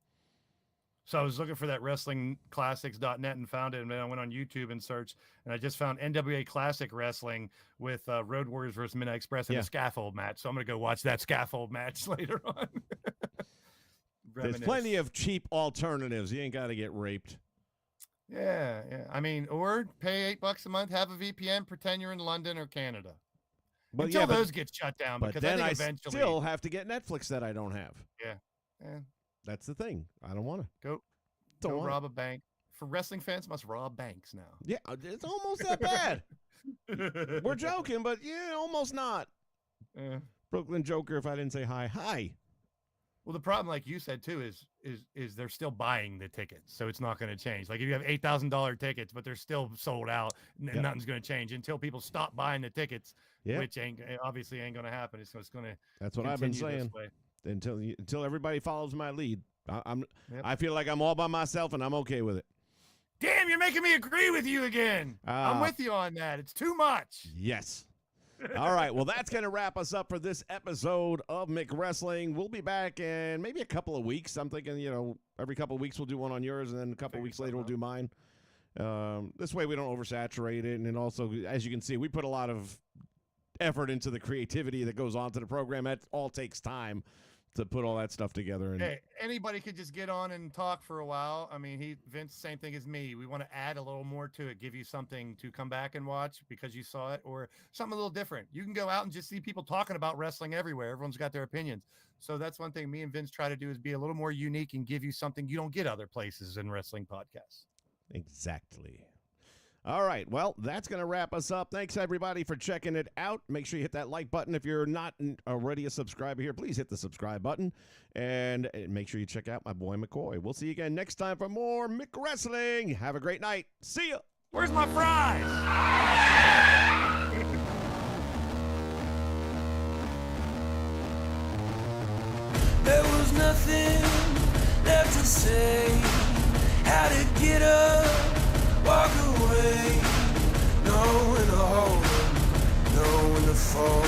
So I was looking for that WrestlingClassics.net and found it, and then I went on YouTube and searched, and I just found NWA Classic Wrestling with Road Warriors versus Midnight Express in a scaffold match. So I'm going to go watch that scaffold match later on. There's plenty of cheap alternatives. You ain't got to get raped. Yeah. I mean, or pay $8 a month, have a VPN, pretend you're in London or Canada. But Until those get shut down. But Because then I I think eventually, still have to get Netflix that I don't have. Yeah. That's the thing. I don't want to. Go rob a bank. For wrestling fans, must rob banks now. Yeah, it's almost that bad. We're joking, but yeah, almost not. Brooklyn Joker, if I didn't say hi. Well, the problem, like you said too, is they're still buying the tickets, so it's not going to change. Like if you have $8,000 tickets, but they're still sold out, nothing's going to change until people stop buying the tickets, which obviously ain't going to happen. So it's going to. That's what I've been saying. Until everybody follows my lead, I feel like I'm all by myself, and I'm okay with it. Damn, you're making me agree with you again. I'm with you on that. It's too much. Yes. All right. Well, that's going to wrap us up for this episode of McWrestling. We'll be back in maybe a couple of weeks. I'm thinking, every couple of weeks we'll do one on yours, and then a couple of weeks later we'll do mine. This way we don't oversaturate it. And then also, as you can see, we put a lot of effort into the creativity that goes on to the program. That all takes time to put all that stuff together. And hey, anybody could just get on and talk for a while. I mean, Vince, same thing as me. We want to add a little more to it, give you something to come back and watch because you saw it, or something a little different. You can go out and just see people talking about wrestling everywhere. Everyone's got their opinions. So that's one thing me and Vince try to do, is be a little more unique and give you something you don't get other places in wrestling podcasts. Exactly. All right. Well, that's going to wrap us up. Thanks, everybody, for checking it out. Make sure you hit that like button. If you're not already a subscriber here, please hit the subscribe button. And make sure you check out my boy McCoy. We'll see you again next time for more McWrestling. Have a great night. See ya. Where's my fries? There was nothing left to say. How to get up, walk away. No when to hold, no when to fold.